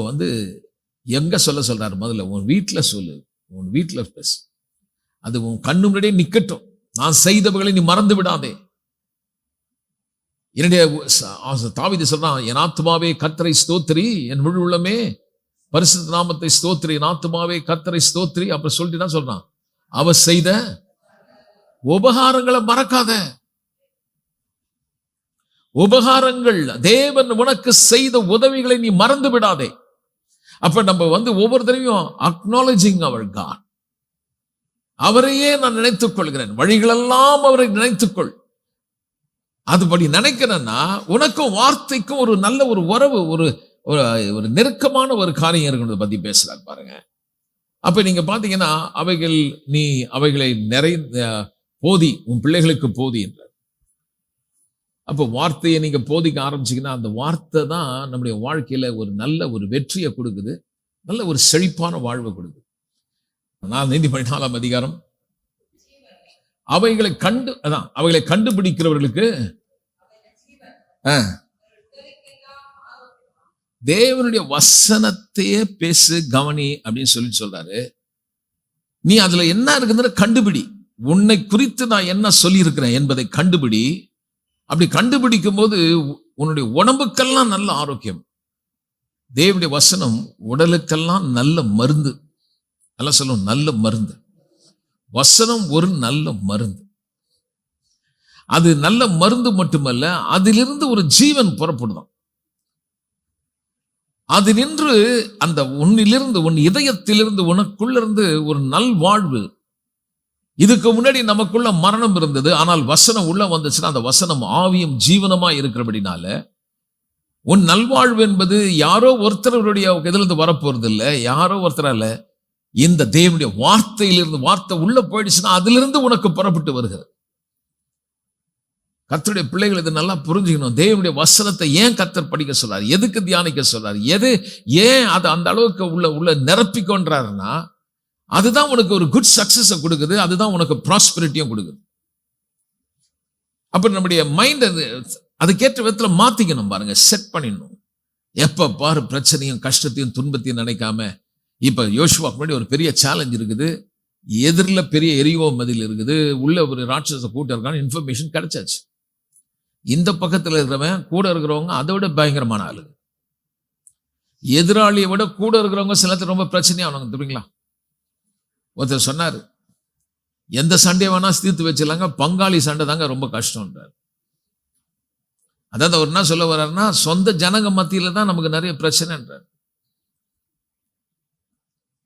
எங்க சொல்றாரு, முதல்ல உன் வீட்டுல சொல்லு, உன் வீட்டுல பேசு. அது உன் கண்ணு முன்னாடியே நிக்கட்டும். நான் செய்தவர்களை நீ மறந்து விடாதே. என்னுடைய தாவீது சொல்றான், என் ஆத்துமாவே கர்த்தரை ஸ்தோத்திரி, என் முழு உள்ளமே பரிசுத்த நாமத்தை ஸ்தோத்திரி, என் ஆத்துமாவே கர்த்தரை ஸ்தோத்திரி. அப்ப சொல்லிட்டு தான் சொல்றான், அவர் செய்த உபகாரங்களை மறக்காத. உபகாரங்கள், தேவன் உனக்கு செய்த உதவிகளை நீ மறந்து விடாதே. அப்ப நம்ம ஒவ்வொரு தடவையும் அக்னாலஜிங் அவர் காட். அவரையே நான் நினைத்துக் கொள்கிறேன், வழிகளெல்லாம் அவரை நினைத்துக்கொள். அதுபடி நினைக்கிறேன்னா உனக்கும் வார்த்தைக்கும் ஒரு நல்ல ஒரு உறவு, ஒரு நெருக்கமான ஒரு காரியம் இருக்கிறத பத்தி பேசுறாரு பாருங்க. அப்ப நீங்க பாத்தீங்கன்னா, அவைகளை போதி, உன் பிள்ளைகளுக்கு போதி என்றார். அப்ப வார்த்தையை நீங்க போதிக்க ஆரம்பிச்சீங்கன்னா, அந்த வார்த்தை தான் நம்முடைய வாழ்க்கையில ஒரு நல்ல ஒரு வெற்றியை கொடுக்குது, நல்ல ஒரு செழிப்பான வாழ்வை கொடுக்குது. 4 அதிகாரம், அவைகளை கண்டுபிடிக்கிறவர்களுக்கு தேவனுடைய வசனத்தையே பேசு, கவனி அப்படின்னு சொல்றாரு. நீ அதுல என்ன இருக்குன்னு கண்டுபிடி. உன்னை குறித்து நான் என்ன சொல்லி இருக்கிறேன் என்பதை கண்டுபிடி. அப்படி கண்டுபிடிக்கும் போது உன்னுடைய உடம்புக்கெல்லாம் நல்ல ஆரோக்கியம். தேவனுடைய வசனம் உடலுக்கெல்லாம் நல்ல மருந்து. நல்லா சொல்லும், நல்ல மருந்து. வசனம் ஒரு நல்ல மருந்து. அது நல்ல மருந்து மட்டுமல்ல, அதிலிருந்து ஒரு ஜீவன் புறப்படுதான். அது நின்று அந்த உன்னிலிருந்து, உன் இதயத்திலிருந்து, உனக்குள்ளிருந்து ஒரு நல் வாழ்வு, இதுக்கு முன்னாடி நமக்குள்ள மரணம் இருந்தது, ஆனால் வசனம் உள்ள வந்துச்சுன்னா அந்த வசனம் ஆவியும் ஜீவனமா இருக்கிறபடினால உன் நல்வாழ்வு என்பது யாரோ ஒருத்தருடைய இதிலிருந்து வரப்போறது இல்லை, யாரோ ஒருத்தரால இந்த தேவனுடைய வார்த்தையிலிருந்து, வார்த்தை உள்ள போயிடுச்சுன்னா அதிலிருந்து உனக்கு புறப்பட்டு வருகிறது. கர்த்தருடைய பிள்ளைகள் இதை நல்லா புரிஞ்சுக்கணும். தேவனுடைய வசனத்தை ஏன் கர்த்தர் படிக்க சொல்றாரு, எதுக்கு தியானிக்க சொல்றாரு, ஏன் அதை அந்த அளவுக்கு உள்ள நிரப்பிக்கொன்றாருன்னா அதுதான் உனக்கு ஒரு குட் சக்சஸை கொடுக்குது, அதுதான் உனக்கு ப்ராஸ்பெரிட்டியும் கொடுக்குது. அப்ப நம்முடைய மைண்ட் அதுக்கேற்ற விதத்தில் மாத்திக்கணும் பாருங்க, செட் பண்ணிடணும். எப்ப பாரு பிரச்சனையும் கஷ்டத்தையும் துன்பத்தையும் நினைக்காம. இப்ப யோசுவாக்கு முன்னாடி ஒரு பெரிய சேலஞ்ச் இருக்குது, எதிரில் பெரிய எரிகோ மதில் இருக்குது, உள்ள ஒரு ராட்சச கூட்டம் இருக்கான்னு இன்ஃபர்மேஷன் கிடைச்சாச்சு. இந்த பக்கத்தில் இருக்கிறவன் கூட இருக்கிறவங்க அதை விட பயங்கரமான ஆளு, எதிராளியை விட கூட இருக்கிறவங்க சில நேரத்தில் ரொம்ப பிரச்சனையானவங்க தெரியுங்களா. ஒருத்தர் சொன்னார், எந்த சண்டையை வேணா தீர்த்து வச்சிடலாங்க, பங்காளி சண்டை தாங்க ரொம்ப கஷ்டம்ன்றார். அதாவது அவர் என்ன சொல்ல வர்றாருன்னா, சொந்த ஜனங்க மத்தியில தான் நமக்கு நிறைய பிரச்சனைன்றார்.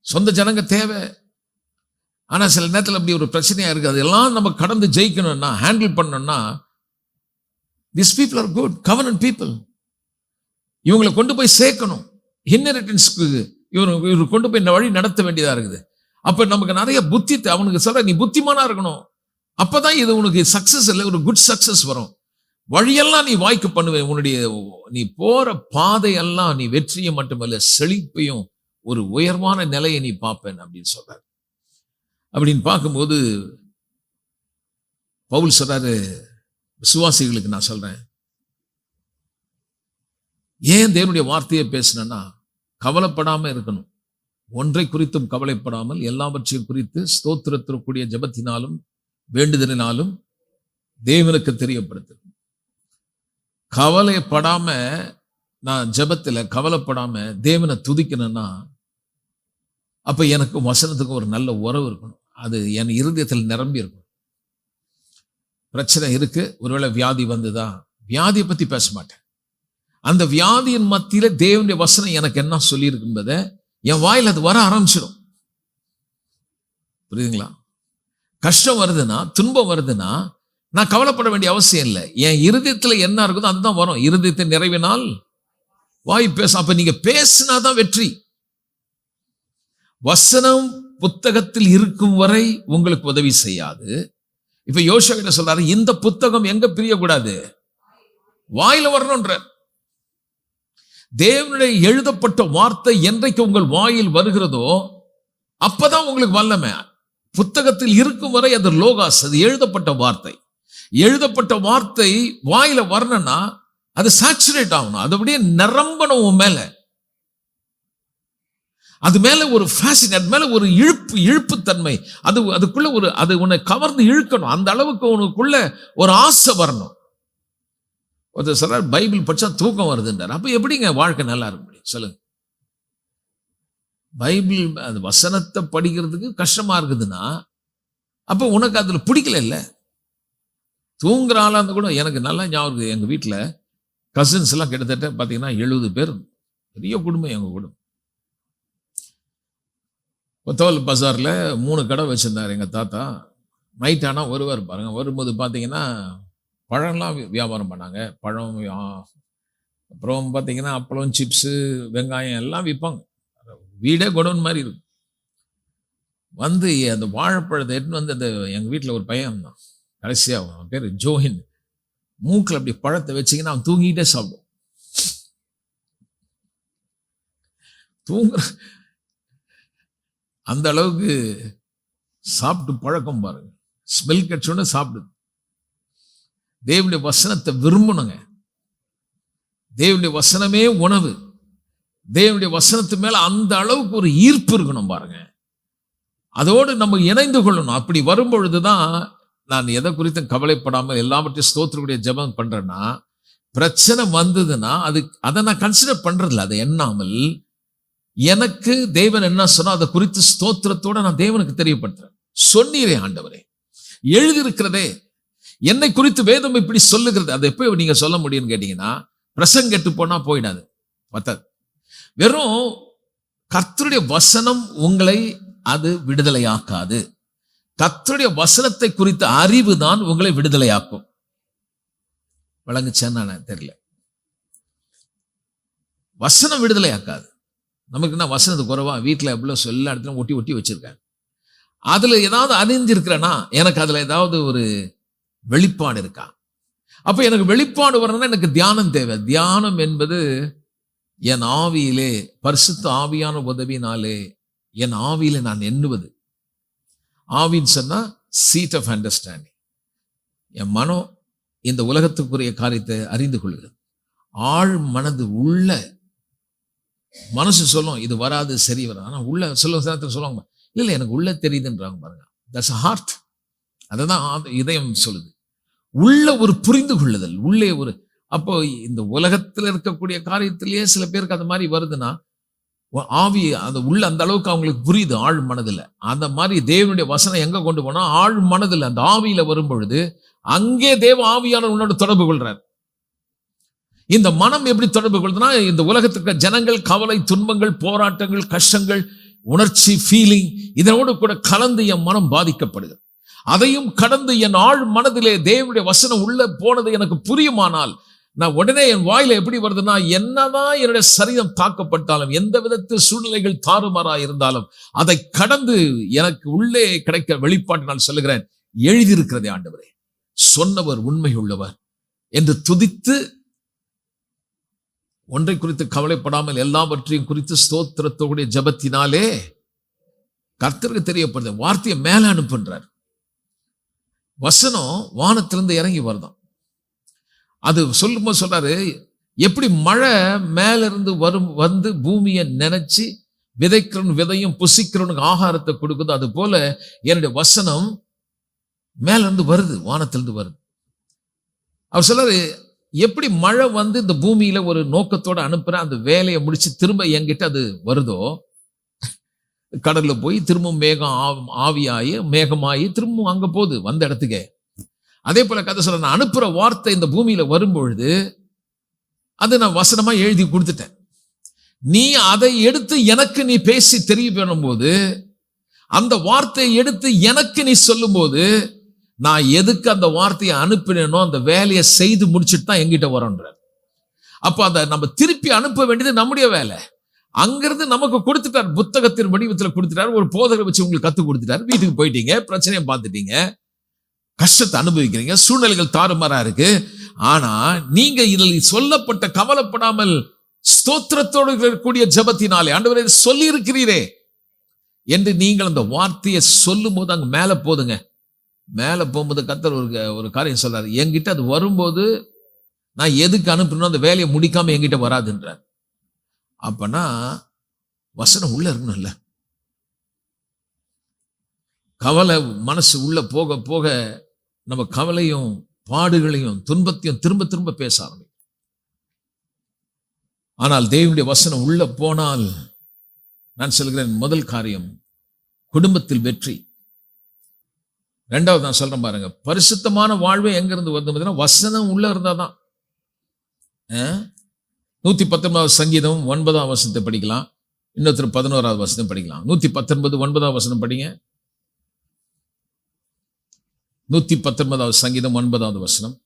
சொந்த ஜனங்க தேவை, ஆனா சில நேரத்தில் அப்படி ஒரு பிரச்சனையா இருக்கு. அதெல்லாம் நம்ம கடந்து ஜெயிக்கணும்னா, ஹேண்டில் பண்ணணும்னா, these people are good covenant people. இவங்களை கொண்டு போய் சேர்க்கணும், இன்ஹெரிட்டன்ஸ்க்கு இவர் கொண்டு போய் இந்த வழி நடத்த வேண்டியதா இருக்குது. அப்ப நமக்கு நிறைய புத்தி, அவனுக்கு சொல்ற நீ புத்திமானா இருக்கணும், அப்பதான் இது உனக்கு சக்சஸ் இல்லை, ஒரு குட் சக்சஸ் வரும். வழியெல்லாம் நீ வாய்க்கு பண்ணுவேன், உன்னுடைய நீ போற பாதையெல்லாம் நீ வெற்றியை மட்டுமல்ல செழிப்பையும் ஒரு உயர்வான நிலையை நீ பார்ப்பேன் அப்படின்னு சொல்றாரு. அப்படின்னு பார்க்கும்போது பவுல் சொல்றாரு, விசுவாசிகளுக்கு நான் சொல்றேன், ஏன் தேவனுடைய வார்த்தையை பேசினா கவலைப்படாம இருக்கணும். ஒன்றை குறித்தும் கவலைப்படாமல் எல்லாவற்றையும் குறித்து ஸ்தோத்திரத்திற்குரிய ஜெபத்தினாலும் வேண்டுதலினாலும் தேவனுக்கு தெரியப்படுத்து. கவலைப்படாம நான் ஜெபத்துல கவலைப்படாம தேவனை துதிக்கணும்னா அப்ப எனக்கு வசனத்துக்கு ஒரு நல்ல உறவு இருக்கணும், அது என் இருதயத்தில் நிரம்பி இருக்கும். பிரச்சனை இருக்கு, ஒருவேளை வியாதி வந்துதா, வியாதியை பத்தி பேச மாட்டேன். அந்த வியாதியின் மத்தியில தேவனுடைய வசனம் எனக்கு என்ன சொல்லி இருக்குஎன்பதை என் வாயில் அது வர ஆரம்பிச்சிடும். புரியுதுங்களா? கஷ்டம் வருதுன்னா, துன்பம் வருதுன்னா நான் கவலைப்பட வேண்டிய அவசியம் இல்லை. என் இருதயத்துல என்ன இருக்குதோ அதுதான் வரும். இருதயத்தை நிறைவினால் வாய் பேசும். அப்ப நீங்க பேசினாதான் வெற்றி. வசனம் புத்தகத்தில் இருக்கும் வரை உங்களுக்கு உதவி செய்யாது. இப்ப யோசுவா கிட்ட சொல்றாரு, இந்த புத்தகம் எங்க பிரியக்கூடாது, வாயில வரணும்ன்ற. தேவனுடைய எழுதப்பட்ட வார்த்தை என்றைக்கு உங்கள் வாயில் வருகிறதோ அப்பதான் உங்களுக்கு வல்லமை. புத்தகத்தில் இருக்கும் வரை அது லோகாஸ், அது எழுதப்பட்ட வார்த்தை. எழுதப்பட்ட வார்த்தை வாயில வரணும்னா அது சாச்சுரேட் ஆகணும், அது அப்படியே நிரம்பணும் உன் மேல. அது மேல ஒரு ஃபேஷன், அது மேல ஒரு இழுப்பு தன்மை, அதுக்குள்ள ஒரு அது உன்னை கவர்ந்து இழுக்கணும். அந்த அளவுக்கு உனக்குள்ள ஒரு ஆசை வரணும். ஒருத்தர் சொல்றார், பைபிள் படிச்சா தூக்கம் வருதுன்றார். அப்ப எப்படிங்க வாழ்க்கை நல்லா இருக்க முடியும் சொல்லுங்க? பைபிள் அது வசனத்தை படிக்கிறதுக்கு கஷ்டமா இருக்குதுன்னா அப்ப உனக்கு அதுல பிடிக்கல இல்ல. தூங்குற ஆளா இருந்தா கூட எனக்கு நல்லா ஞாபகம், எங்க வீட்டுல கசின்ஸ் எல்லாம் கிட்டத்தட்ட பாத்தீங்கன்னா 70 பேர், பெரிய குடும்பம் எங்க குடும்பம். கொத்தவல் பஜார்ல 3 கடை வச்சிருந்தார் எங்க தாத்தா. நைட் ஆனா வருவார் பாருங்க. வரும்போது பாத்தீங்கன்னா பழம்லாம் வியாபாரம் பண்ணாங்க, பழம், அப்புறம் பார்த்தீங்கன்னா அப்பளம், சிப்ஸு, வெங்காயம் எல்லாம் விற்பாங்க. வீடே குடோன் மாதிரி இருக்கும். வந்து அந்த வாழைப்பழத்தை எடுத்துன்னு வந்து அந்த எங்கள் வீட்டில் ஒரு பையன் தான் கடைசியாக, அவன் பேர் ஜோஹின். மூக்கில் அப்படி பழத்தை வச்சிங்கன்னா அவன் தூங்கிட்டே சாப்பிடும். தூங்குற அந்த அளவுக்கு சாப்பிட்டு பழக்கம் பாருங்க. ஸ்மெல் கட்சோன்னு சாப்பிடுது. தேவனுடைய வசனத்தை விரும்பணுங்க. தேவனுடைய வசனமே உணவு. தேவனுடைய வசனத்து மேல அந்த அளவுக்கு ஒரு ஈர்ப்பு இருக்கணும் பாருங்க. அதோடு நம்ம இணைந்து கொள்ளணும். அப்படி வரும்பொழுதுதான் நான் எதை குறித்தும் கவலைப்படாமல் எல்லாவற்றையும் ஸ்தோத்திரக்கூடிய ஜெபம் பண்றேன்னா, பிரச்சனை வந்ததுன்னா அதை நான் கன்சிடர் பண்றதில்ல. அதை எண்ணாமல் எனக்கு தேவன் என்ன சொன்னா அதை குறித்து ஸ்தோத்திரத்தோட நான் தேவனுக்கு தெரியப்படுத்துறேன். சொன்னீரே ஆண்டவரே, எழுதியிருக்கிறதே, என்னை குறித்து வேதம் இப்படி சொல்லுகிறது. அதை எப்போ நீங்க சொல்ல முடியும்னு கேட்டீங்கன்னா, பிரசங்கம் கெட்டு போனா போயிடாது, பத்தாது. வெறும் கர்த்தருடைய வசனம் உங்களை அது விடுதலையாக்காது. கர்த்தருடைய வசனத்தை குறித்த அறிவு தான் உங்களை விடுதலையாக்கும். விளங்குச்சான்னு நான் தெரியல. வசனம் விடுதலையாக்காது. நமக்கு என்ன வசனத்து குறைவா? வீட்டில் எவ்வளோ எல்லா இடத்துலையும் ஒட்டி ஒட்டி வச்சிருக்காங்க. அதுல ஏதாவது அறிஞ்சிருக்கிறேன்னா எனக்கு அதுல ஏதாவது ஒரு வெளிப்பாடு இருக்கா? அப்ப எனக்கு வெளிப்பாடு வரணும்னா எனக்கு தியானம் தேவை. தியானம் என்பது என் ஆவியிலே பரிசுத்த ஆவியான உதவினாலே என் ஆவியிலே நான் எண்ணுவது. ஆவின்னு சொன்னா சீட் ஆஃப் அண்டர்ஸ்டாண்டிங். என் மனம் இந்த உலகத்துக்குரிய காரியத்தை அறிந்து கொள்கிறது. ஆழ் மனது உள்ள மனசு சொல்லும் இது வராது, சரி வராது. ஆனா உள்ள சொல்லுவாங்க, இல்லை எனக்கு உள்ள தெரியுதுன்றாங்க பாருங்க. That's heart. அதான் இதயம் சொல்லுது. உள்ள ஒரு புரிந்து கொள்ளுதல், உள்ளே ஒரு. அப்போ இந்த உலகத்தில் இருக்கக்கூடிய காரியத்திலேயே சில பேருக்கு அந்த மாதிரி வருதுன்னா ஆவி அந்த உள்ள அந்த அளவுக்கு அவங்களுக்கு புரியுது ஆழ் மனதில். அந்த மாதிரி தேவனுடைய வசனம் எங்க கொண்டு போனா ஆழ் மனதில் அந்த ஆவியில வரும் பொழுது அங்கே தேவ ஆவியான உன்னோட தொடர்பு கொள்றார். இந்த மனம் எப்படி தொடர்பு கொள்ளுதுன்னா இந்த உலகத்துக்கு ஜனங்கள் கவலை, துன்பங்கள், போராட்டங்கள், கஷ்டங்கள், உணர்ச்சி, ஃபீலிங் இதனோடு கூட கலந்து என் மனம் பாதிக்கப்படுகிறது. அதையும் கடந்து என் ஆழ் மனதிலே தேவனுடைய வசனம் உள்ள போனது எனக்கு புரியுமானால் நான் உடனே என் வாயில எப்படி வருதுன்னா, என்னதான் என்னுடைய சரீரம் தாக்கப்பட்டாலும், எந்த விதத்தில் சூழ்நிலைகள் தாறுமாறா இருந்தாலும் அதை கடந்து எனக்கு உள்ளே கிடைக்க வெளிப்பாட்டு நான் சொல்லுகிறேன், எழுதியிருக்கிறதே ஆண்டவரே சொன்னவர் உண்மை உள்ளவர் என்று துதித்து ஒன்றை குறித்து கவலைப்படாமல் எல்லாவற்றையும் குறித்து ஸ்தோத்திரத்தோடைய ஜபத்தினாலே கர்த்தருக்கு தெரியப்படுது. வார்த்தையை மேல அனுப்புன்றார். வசனம் வானத்திலிருந்து இறங்கி வருதான். அது சொல்லும்போது சொல்றாரு, எப்படி மழை மேல இருந்து வந்து பூமியை நினைச்சு விதைக்கிறவன் விதையும் புசிக்கிறவனுக்கு ஆகாரத்தை கொடுக்குது, அது போல என்னுடைய வசனம் மேல இருந்து வருது, வானத்திலிருந்து வருது. அவர் சொல்றாரு, எப்படி மழை வந்து இந்த பூமியில ஒரு நோக்கத்தோட அனுப்புற அந்த வேலையை முடிச்சு திரும்ப என்கிட்ட அது வருதோ, கடல்ல போய் திரும்பவும் மேகம் ஆவியாயி மேகமாயி திரும்பவும் அங்க போகுது வந்த இடத்துக்கே. அதே போல கதை சொல்ற, நான் அனுப்புற வார்த்தை இந்த பூமியில வரும்பொழுது அது நான் வசனமா எழுதி கொடுத்துட்டேன். நீ அதை எடுத்து எனக்கு நீ பேசி தெரியப்படும் போது, அந்த வார்த்தையை எடுத்து எனக்கு நீ சொல்லும் போது, நான் எதுக்கு அந்த வார்த்தையை அனுப்பினேனோ அந்த வேலையை செய்து முடிச்சுட்டு தான் எங்கிட்ட வரோன்ற. அப்ப அதை நம்ம திருப்பி அனுப்ப வேண்டியது நம்முடைய வேலை. அங்கிருந்து நமக்கு கொடுத்துட்டார், புத்தகத்தின் வடிவத்தில் கொடுத்துட்டார், ஒரு போதகரை வச்சு உங்களுக்கு கத்து கொடுத்துட்டார். வீட்டுக்கு போயிட்டீங்க, பிரச்சனையை பார்த்துட்டீங்க, கஷ்டத்தை அனுபவிக்கிறீங்க, சூழ்நிலைகள் தாறுமாறா இருக்கு. ஆனா நீங்க இதில் சொல்லப்பட்ட கவலைப்படாமல் ஸ்தோத்திரத்தோடு இருக்கக்கூடிய ஜபத்தினாலே ஆண்டவரே சொல்லி இருக்கிறீரே என்று நீங்கள் அந்த வார்த்தையை சொல்லும் போது அங்க மேல போதுங்க. மேல போகும்போது கர்த்தர் ஒரு காரியம் சொல்றாரு, என்கிட்ட அது வரும்போது நான் எதுக்கு அனுப்பணும் அந்த வேலையை முடிக்காம என்கிட்ட வராதுன்றார். அப்பனா வசனம் உள்ள இருக்கணும்ல. கவலை மனசு உள்ள போக போக நம்ம கவலையும் பாடுகளையும் துன்பத்தையும் திரும்ப திரும்ப பேச ஆரம்பிக்கும். ஆனால் தேவனுடைய வசனம் உள்ள போனால் நான் சொல்கிறேன், முதல் காரியம் குடும்பத்தில் வெற்றி. ரெண்டாவது நான் சொல்றேன் பாருங்க, பரிசுத்தமான வாழ்வு எங்க இருந்து வந்து வசனம் உள்ள இருந்தாதான். 119 சங்கீதம் 9ஆம் வசனத்தை படிக்கலாம், இன்னொருத்தர் 11ஆவது வசனம் படிக்கலாம். 119 9ஆம் வசனம் படிங்க. 119 சங்கீதம் 9ஆவது வசனம்.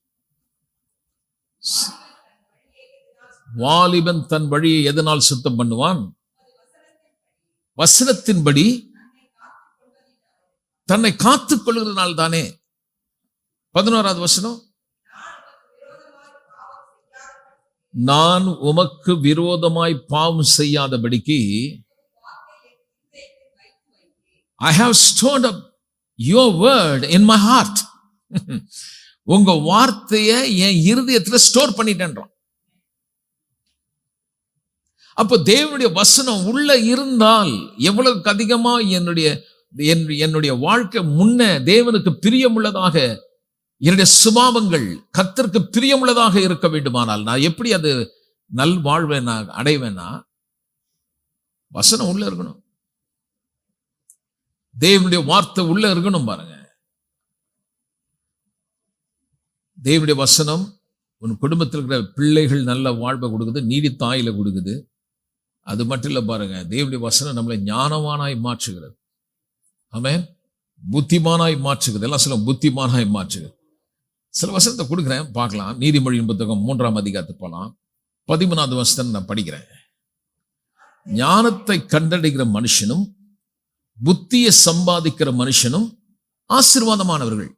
வாலிபன் தன் வழியை எதனால் சுத்தம் பண்ணுவான்? வசனத்தின்படி தன்னை காத்துக் கொள்கிறதுனால் தானே. 11ஆவது வசனம், நான் உமக்கு விரோதமாய் பாவம் செய்யாதபடிக்கு I have stored up your word in my heart. உங்க வார்த்தையை என் இருதயத்துல ஸ்டோர் பண்ணிட்டேன்றான். அப்போ தேவனுடைய வசனம் உள்ள இருந்தால் எவ்வளவுக்கு அதிகமா என்னுடைய வாழ்க்கை முன்ன தேவனுக்கு பிரியமுள்ளதாக, என்னுடைய சுபாவங்கள் கர்த்தருக்கு பிரியமுள்ளதாக இருக்க வேண்டுமானால் நான் எப்படி அது நல் வாழ்வை நான் அடைவேன்னா வசனம் உள்ள இருக்கணும், தேவனுடைய வார்த்தை உள்ள இருக்கணும். பாருங்க, தேவனுடைய வசனம் உன் குடும்பத்தில் இருக்கிற பிள்ளைகள் நல்ல வாழ்வை கொடுக்குது, நீடித்த ஆயுளை கொடுக்குது. அது மட்டும் இல்லை பாருங்க, தேவனுடைய வசனம் நம்மளை ஞானவானாய் மாற்றுகிறது. ஆமென். புத்திமானாய் மாற்றுகிறது. எல்லாம் சொல்ல புத்திமானாய் மாற்றுகிறது. சில வசனத்தை கொடுக்குறேன், பார்க்கலாம். நீதிமொழியின் புத்தகம் 3ஆம் அதிகாரத்துக்கு போகலாம். 13வது வசனம் நான் படிக்கிறேன். ஞானத்தை கண்டடைகிற மனுஷனும் புத்தியை சம்பாதிக்கிற மனுஷனும் ஆசீர்வாதமானவர்கள்.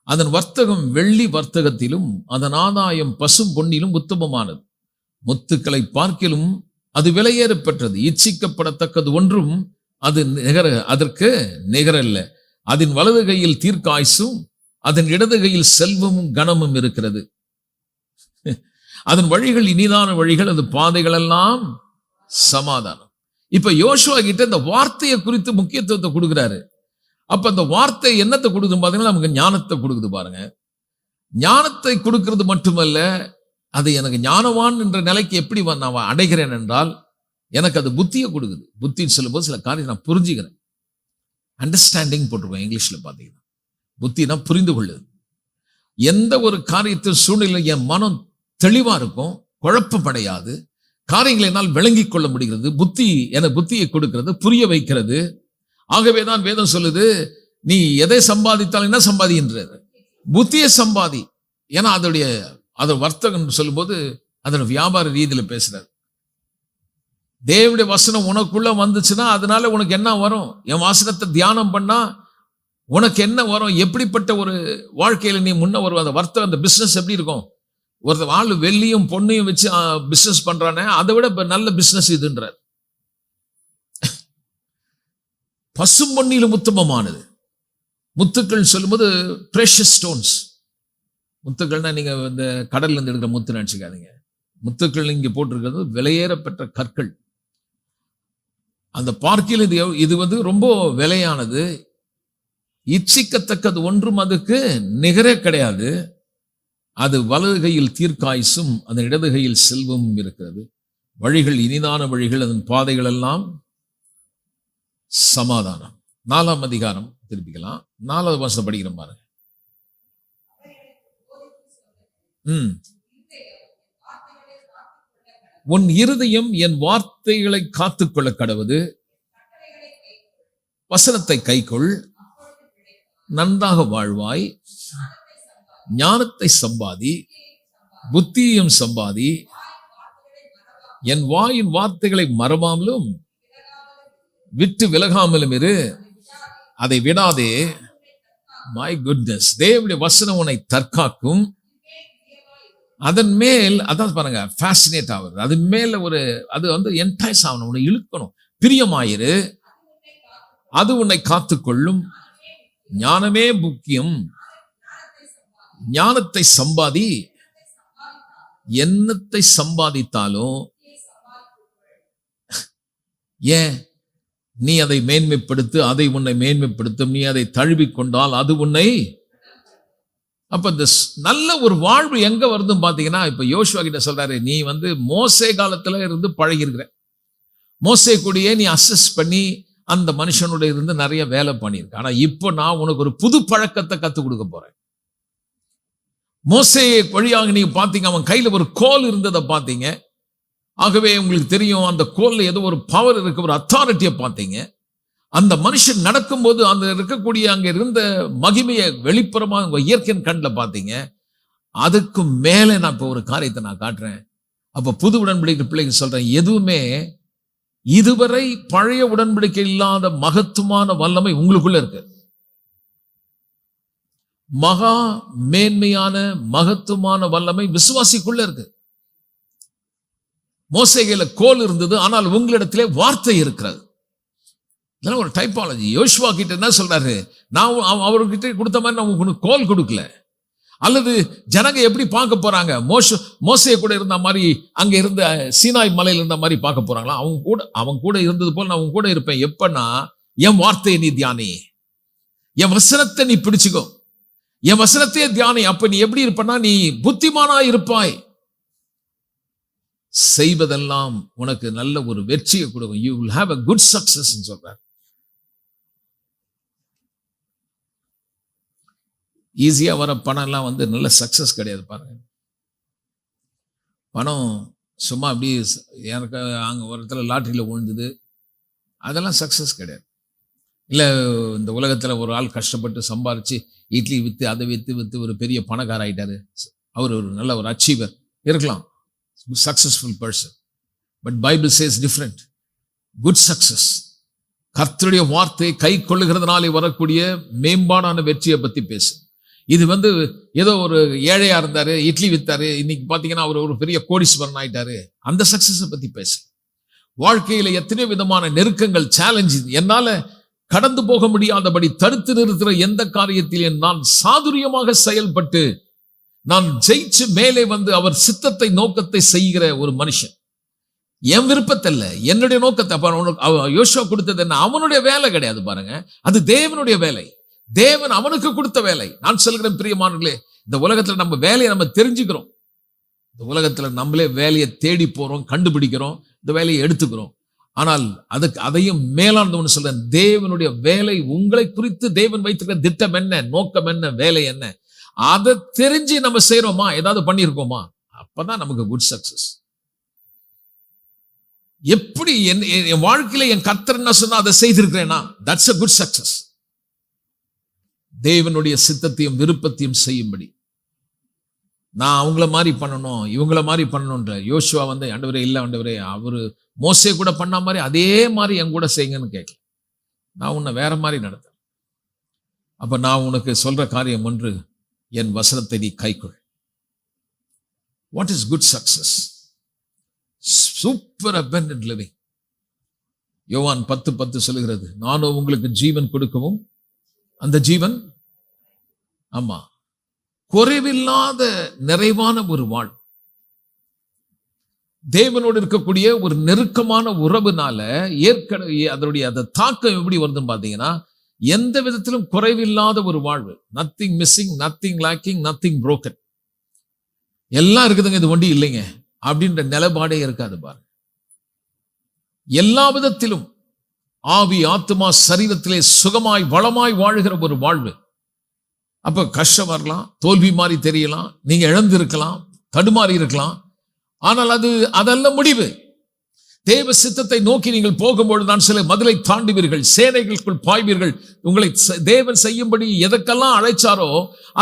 அதன் வர்த்தகம் வெள்ளி வர்த்தகத்திலும் அதன் ஆதாயம் பசும் பொன்னிலும் உத்தமமானது. முத்துக்களை பார்க்கிலும் அது விலையேற பெற்றது. இச்சிக்கப்படத்தக்கது ஒன்றும் அதற்கு நிகரல்ல. அதன் வலது கையில் தீர்க்காயுசும் அதன் இடது கையில் செல்வமும் கனமும் இருக்கிறது. அதன் வழிகள் இனிதான வழிகள், அது பாதைகள் எல்லாம் சமாதானம். இப்ப யோசுவா கிட்ட இந்த வார்த்தையை குறித்து முக்கியத்துவத்தை கொடுக்கிறாரு. அப்ப அந்த வார்த்தை என்னத்தை கொடுக்குது பாத்தீங்கன்னா, நமக்கு ஞானத்தை கொடுக்குது பாருங்க. ஞானத்தை கொடுக்கிறது மட்டுமல்ல, அது எனக்கு ஞானவான் என்ற நிலைக்கு எப்படி நான் அடைகிறேன் என்றால், எனக்கு அது புத்தியை கொடுக்குது. புத்தின்னு சொல்லும்போது சில காரியம் நான் புரிஞ்சுக்கிறேன். அண்டர்ஸ்டாண்டிங் போட்டிருக்கோம் இங்கிலீஷ்ல பாத்தீங்கன்னா. புத்தினா புரிந்து கொள்ளுது. எந்த ஒரு காரியத்தின் சூழ்நிலை என் மனம் தெளிவா இருக்கும், குழப்பமடையாது, காரியங்களை என்னால் விளங்கிக் கொள்ள முடிகிறது. புத்தி எனக்கு புத்தியை கொடுக்கிறது, புரிய வைக்கிறது. ஆகவேதான் வேதம் சொல்லுது, நீ எதை சம்பாதித்தால் என்ன சம்பாதின்றது, புத்தியை சம்பாதி. ஏன்னா அதோட வர்த்தகம் சொல்லும்போது அதோட வியாபார ரீதியில பேசுறாரு. தேவனுடைய வசனம் உனக்குள்ள வந்துச்சுன்னா அதனால உனக்கு என்ன வரும்? என் வசனத்தை தியானம் பண்ணா உனக்கு என்ன வரும்? எப்படிப்பட்ட ஒரு வாழ்க்கையில நீ முன்ன வரும்? அந்த வர்த்தகம், அந்த பிசினஸ் எப்படி இருக்கும்? ஒருத்தர் ஆளு வெள்ளியும் பொண்ணையும் வச்சு பிசினஸ் பண்றானே, அதை விட நல்ல பிசினஸ் இதுன்றார். பசும் பொன்னிலும் உத்தமமானது. முத்துக்கள் சொல்லும்போது பிரஷியஸ் ஸ்டோன்ஸ். முத்துக்கள்னா நீங்க இந்த கடல்ல இருந்து எடுக்கிற முத்து நினைச்சுக்காதீங்க. முத்துக்கள் இங்க போட்டிருக்கிறது விலையேற பெற்ற கற்கள். அந்த பார்க்கில் இது ரொம்ப விலையானது. இச்சிக்கத்தக்கது ஒன்றும் அதுக்கு நிகரே கிடையாது. அது வலது கையில் தீர்க்காயுசும் அதன் இடது கையில் செல்வமும் இருக்கிறது. வழிகள் இனிதான வழிகள், அதன் பாதைகள் எல்லாம் சமாதானம். 4ஆம் அதிகாரம் திருப்பிக்கலாம். 4வது வசனம் படிக்கிறோம் பாருங்க. உன் இருதயம் என் வார்த்தைகளை காத்துக்கொள்ள கடவுது. வசனத்தை கைக்கொள், நன்றாக வாழ்வாய். ஞானத்தை சம்பாதி, புத்தியையும் சம்பாதி. என் வாயின் வார்த்தைகளை மறவாமலும் விட்டு விலகாமலும் இரு, அதை விடாதே. மை குட்னஸ், தேவனுடைய வசனம் உன்னை தற்காக்கும். அதன் மேல் அதான் பாருங்க, ஃபேசினேட் ஆகுது. அது மேல அது என்டைஸ் ஆகணும், உன்னை இழுக்கணும். பிரியமாயிரு, அது உன்னை காத்துக்கொள்ளும். ஞானமே முக்கியம். ஞானத்தை சம்பாதி. என்னத்தை சம்பாதித்தாலும் ஏன் நீ அதை மேன்மைப்படுத்து, அதை உன்னை மேன்மைப்படுத்தும். நீ அதை தழுவிக்கொண்டால் அது உன்னை. அப்ப இந்த நல்ல ஒரு வாழ்வு எங்க வருது பாத்தீங்கன்னா, இப்ப யோசுவா கிட்ட சொல்றாரு, நீ மோசே காலத்துல இருந்து பழகிருக்கிற. மோசே கூடயே நீ அசஸ் பண்ணி அந்த மனுஷனோட இருந்து நிறைய வேலை பண்ணியிருக்க. ஆனா இப்போ நான் உனக்கு ஒரு புது பழக்கத்தை கத்துக் கொடுக்க போறேன். மோசே வழியாக நீங்க பாத்தீங்க, அவன் கையில ஒரு கோல் இருந்ததை பாத்தீங்க. ஆகவே உங்களுக்கு தெரியும், அந்த கோல்ல ஏதோ ஒரு பவர் இருக்கு, ஒரு அத்தாரிட்டியை பார்த்தீங்க. அந்த மனுஷன் நடக்கும்போது அந்த இருக்கக்கூடிய அங்க இருந்த மகிமையை வெளிப்புறமாக இயற்கையின் கண்ணில் பார்த்தீங்க. அதுக்கு மேலே நான் இப்போ ஒரு காரியத்தை நான் காட்டுறேன். அப்ப புது உடன்படிக்கை பிள்ளைக்கு சொல்றேன், எதுவுமே இதுவரை பழைய உடன்படிக்கை இல்லாத மகத்துவமான வல்லமை உங்களுக்குள்ள இருக்கு. மகா மேன்மையான மகத்துவமான வல்லமை விசுவாசிக்குள்ள இருக்கு. மோசேகையில கோல் இருந்தது, ஆனால் உங்களிடத்திலே வார்த்தை இருக்கிறது. இதெல்லாம் ஒரு டைப்பாலஜி. யோசுவா கிட்ட என்ன சொல்றாரு, நான் அவர்கிட்ட கொடுத்த மாதிரி நான் உங்களுக்கு கோல் கொடுக்கல. அல்லது ஜனங்க எப்படி பார்க்க போறாங்க, மோசே கூட இருந்த மாதிரி அங்க இருந்த சீனாய் மலையில இருந்த மாதிரி பார்க்க போறாங்களா? அவன் கூட இருந்தது போல நான் அவங்க கூட இருப்பேன். எப்பன்னா, என் வார்த்தையை நீ தியானி, என் வசனத்தை நீ பிடிச்சுக்கோ, என் வசனத்தையே தியானி. அப்ப நீ எப்படி இருப்பனா, நீ புத்திமானா இருப்பாய். செய்வதெல்லாம் உனக்கு நல்ல ஒரு வெற்றியை கொடுக்கும். You will have a good success ன்னு சொல்றார். ஈஸியா வர பணம் எல்லாம் நல்ல சக்சஸ் கிடையாது பாருங்க. பணம் சும்மா அப்படி எனக்கு அங்க ஒரு இடத்துல லாட்டரியில விழுந்தது, அதெல்லாம் சக்சஸ் கிடையாது. இல்லை இந்த உலகத்தில் ஒரு ஆள் கஷ்டப்பட்டு சம்பாரிச்சு இட்லி விற்று அதை விற்று ஒரு பெரிய பணக்கார ஆயிட்டாரு, அவர் ஒரு நல்ல ஒரு அச்சீவர் இருக்கலாம், successful person. But Bible chase different. Good success கர்த்தருடைய வார்த்தையை கை கொள்ளுகிறதுனாலே வரக்கூடிய மேம்பாடான வெற்றியை பற்றி பேசு. இது ஏதோ ஒரு ஏழையா இருந்தாரு, இட்லி வித்தாரு, இன்னைக்கு பாத்தீங்கன்னா அவர் ஒரு பெரிய கோடீஸ்வரன் ஆயிட்டாரு, அந்த சக்சஸை பத்தி பேசு. வாழ்க்கையில எத்தனை விதமான நெருக்கங்கள், சேலஞ்சு, என்னால கடந்து போக முடியாதபடி தடுத்து நிறுத்துற எந்த காரியத்திலே நான் சாதுரியமாக செயல்பட்டு நான் ஜெயிச்சு மேலே அவர் சித்தத்தை நோக்கத்தை செய்கிற ஒரு மனுஷன். என் விருப்பத்தை இல்ல, என்னுடைய நோக்கத்தை. யோசுவா கொடுத்தது என்ன? அவனுடைய வேலை கிடையாது பாருங்க, அது தேவனுடைய வேலை. தேவன் அவனுக்கு கொடுத்த வேலை. நான் சொல்கிறேன் பிரியமானவர்களே, இந்த உலகத்துல நம்ம வேலையை நம்ம தெரிஞ்சுக்கிறோம். இந்த உலகத்துல நம்மளே வேலையை தேடி போறோம், கண்டுபிடிக்கிறோம், இந்த வேலையை எடுத்துக்கிறோம். ஆனால் அதையும் மேலானது சொல்றேன், தேவனுடைய வேலை உங்களை குறித்து தேவன் வைத்திருக்கிற திட்டம் என்ன, நோக்கம் என்ன, வேலை என்ன, அதை தெரிஞ்சு நம்ம செய்யறோமா, ஏதாவது பண்ணியிருக்கோமா, அப்பதான் நமக்கு குட் சக்சஸ். எப்படி என் வாழ்க்கையில என் கர்த்தர் என்ன சொன்னா அதை செய்திருக்கிறேனா, தட்ஸ் a குட் சக்சஸ். தேவனுடைய சித்தத்தையும் விருப்பத்தையும் செய்யும்படி நான் அவங்கள மாதிரி பண்ணணும், இவங்கள மாதிரி பண்ணணும்ன்ற யோசுவா ஆண்டவரே இல்லை ஆண்டவரே, அவரு மோசே கூட பண்ண மாதிரி அதே மாதிரி என் கூட செய்யுங்கன்னு கேட்கல. நான் உன்னை வேற மாதிரி நடத்தேன். அப்ப நான் உனக்கு சொல்ற காரியம் ஒன்று, என் வசனத்தை நீ கைக்கொள். What is good success? Super abundant living. யோவான் 10:10 சொல்லுகிறது, நானும் உங்களுக்கு ஜீவன் கொடுக்கவும் அந்த ஜீவன் ஆமா குறைவில்லாத நிறைவான ஒரு வாழ்வு. தேவனோடு இருக்கக்கூடிய ஒரு நெருக்கமான உறவுனால ஏற்கனவே அதனுடைய அந்த தாக்கம் எப்படி வருதுன்னு பாத்தீங்கன்னா, எந்த விதத்திலும் குறைவில்லாத ஒரு வாழ்வு. Nothing missing, nothing lacking, nothing broken. எல்லாம் இருக்குதுங்க, இது ஒண்டி இல்லைங்க அப்படின்ற நிலைப்பாடே இருக்காது பாருங்க. எல்லா விதத்திலும் ஆவி ஆத்துமா சரீரத்திலே சுகமாய் வளமாய் வாழுகிற ஒரு வாழ்வு. அப்ப கஷ்டம் வரலாம், தோல்வி மாதிரி தெரியலாம், நீங்க இழந்திருக்கலாம், தடுமாறி இருக்கலாம், ஆனால் அதல்ல முடிவு. தேவ சித்தத்தை நோக்கி நீங்கள் போகும்போது நான் சில மதிலை தாண்டுவீர்கள், சேனைகளுக்குள் பாய்வீர்கள். உங்களை தேவன் செய்யும்படி எதற்கெல்லாம் அழைச்சாரோ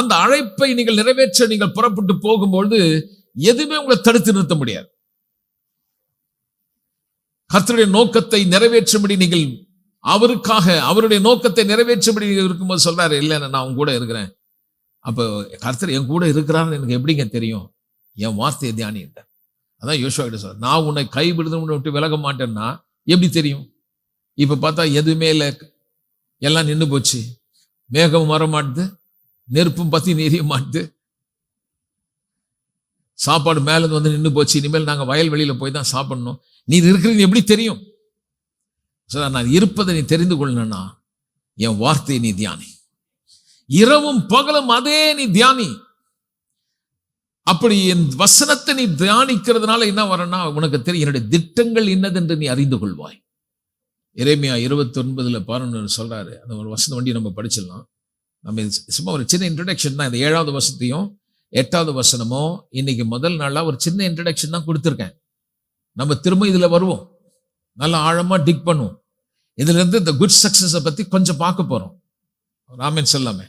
அந்த அழைப்பை நீங்கள் நிறைவேற்ற நீங்கள் புறப்பட்டு போகும்போது எதுவுமே உங்களை தடுத்து நிறுத்த முடியாது. கர்த்தருடைய நோக்கத்தை நிறைவேற்றும்படி நீங்கள் அவருக்காக அவருடைய நோக்கத்தை நிறைவேற்றும்படி இருக்கும்போது சொல்றாரு, இல்லை நான் உங்க கூட இருக்கிறேன். அப்போ கர்த்தர் என் கூட இருக்கிறான்னு எனக்கு எப்படிங்க தெரியும்? என் வார்த்தையை தியானிட்டேன். அதான் யோசுவா கிட்ட சொல்ற, நான் உன்னை கைவிடுதல் விட்டு விலக மாட்டேன்னா எப்படி தெரியும்? இப்ப பார்த்தா எதுவுமே இல்லை, எல்லாம் நின்று போச்சு, மேகம் வர மாட்டுது, நெருப்பும் பத்தி எரிய மாட்டுது, சாப்பாடு மேல நின்று போச்சு, இனிமேல் நாங்க வயல்வெளியில போய் தான் சாப்பிடணும். நீ இருக்கிறது எப்படி தெரியும்? நான் இருப்பதை நீ தெரிந்து கொள்ளணும்னா என் வார்த்தையை நீ தியானி, இரவும் பகலும் அதே நீ தியானி. அப்படி என் வசனத்தை நீ தியானிக்கிறதுனால என்ன வரனா, உனக்கு தெரியும் என்னுடைய திட்டங்கள் என்னதென்று நீ அறிந்து கொள்வாய். எரேமியா 29:11 சொல்றாரு. அந்த ஒரு வசனம் வண்டி நம்ம படிச்சிடலாம். நம்ம சும்மா ஒரு சின்ன இன்ட்ரடக்ஷன் தான். இந்த 7வது வசனத்தையும் 8வது வசனமோ இன்னைக்கு முதல் நாளா ஒரு சின்ன இன்ட்ரடக்ஷன் தான் கொடுத்துருக்கேன். நம்ம திரும்ப இதுல வருவோம், நல்லா ஆழமா டிக் பண்ணுவோம். இதுல இருந்து இந்த குட் சக்சஸை பத்தி கொஞ்சம் பார்க்க போறோம். ராமன் சொல்லாமே,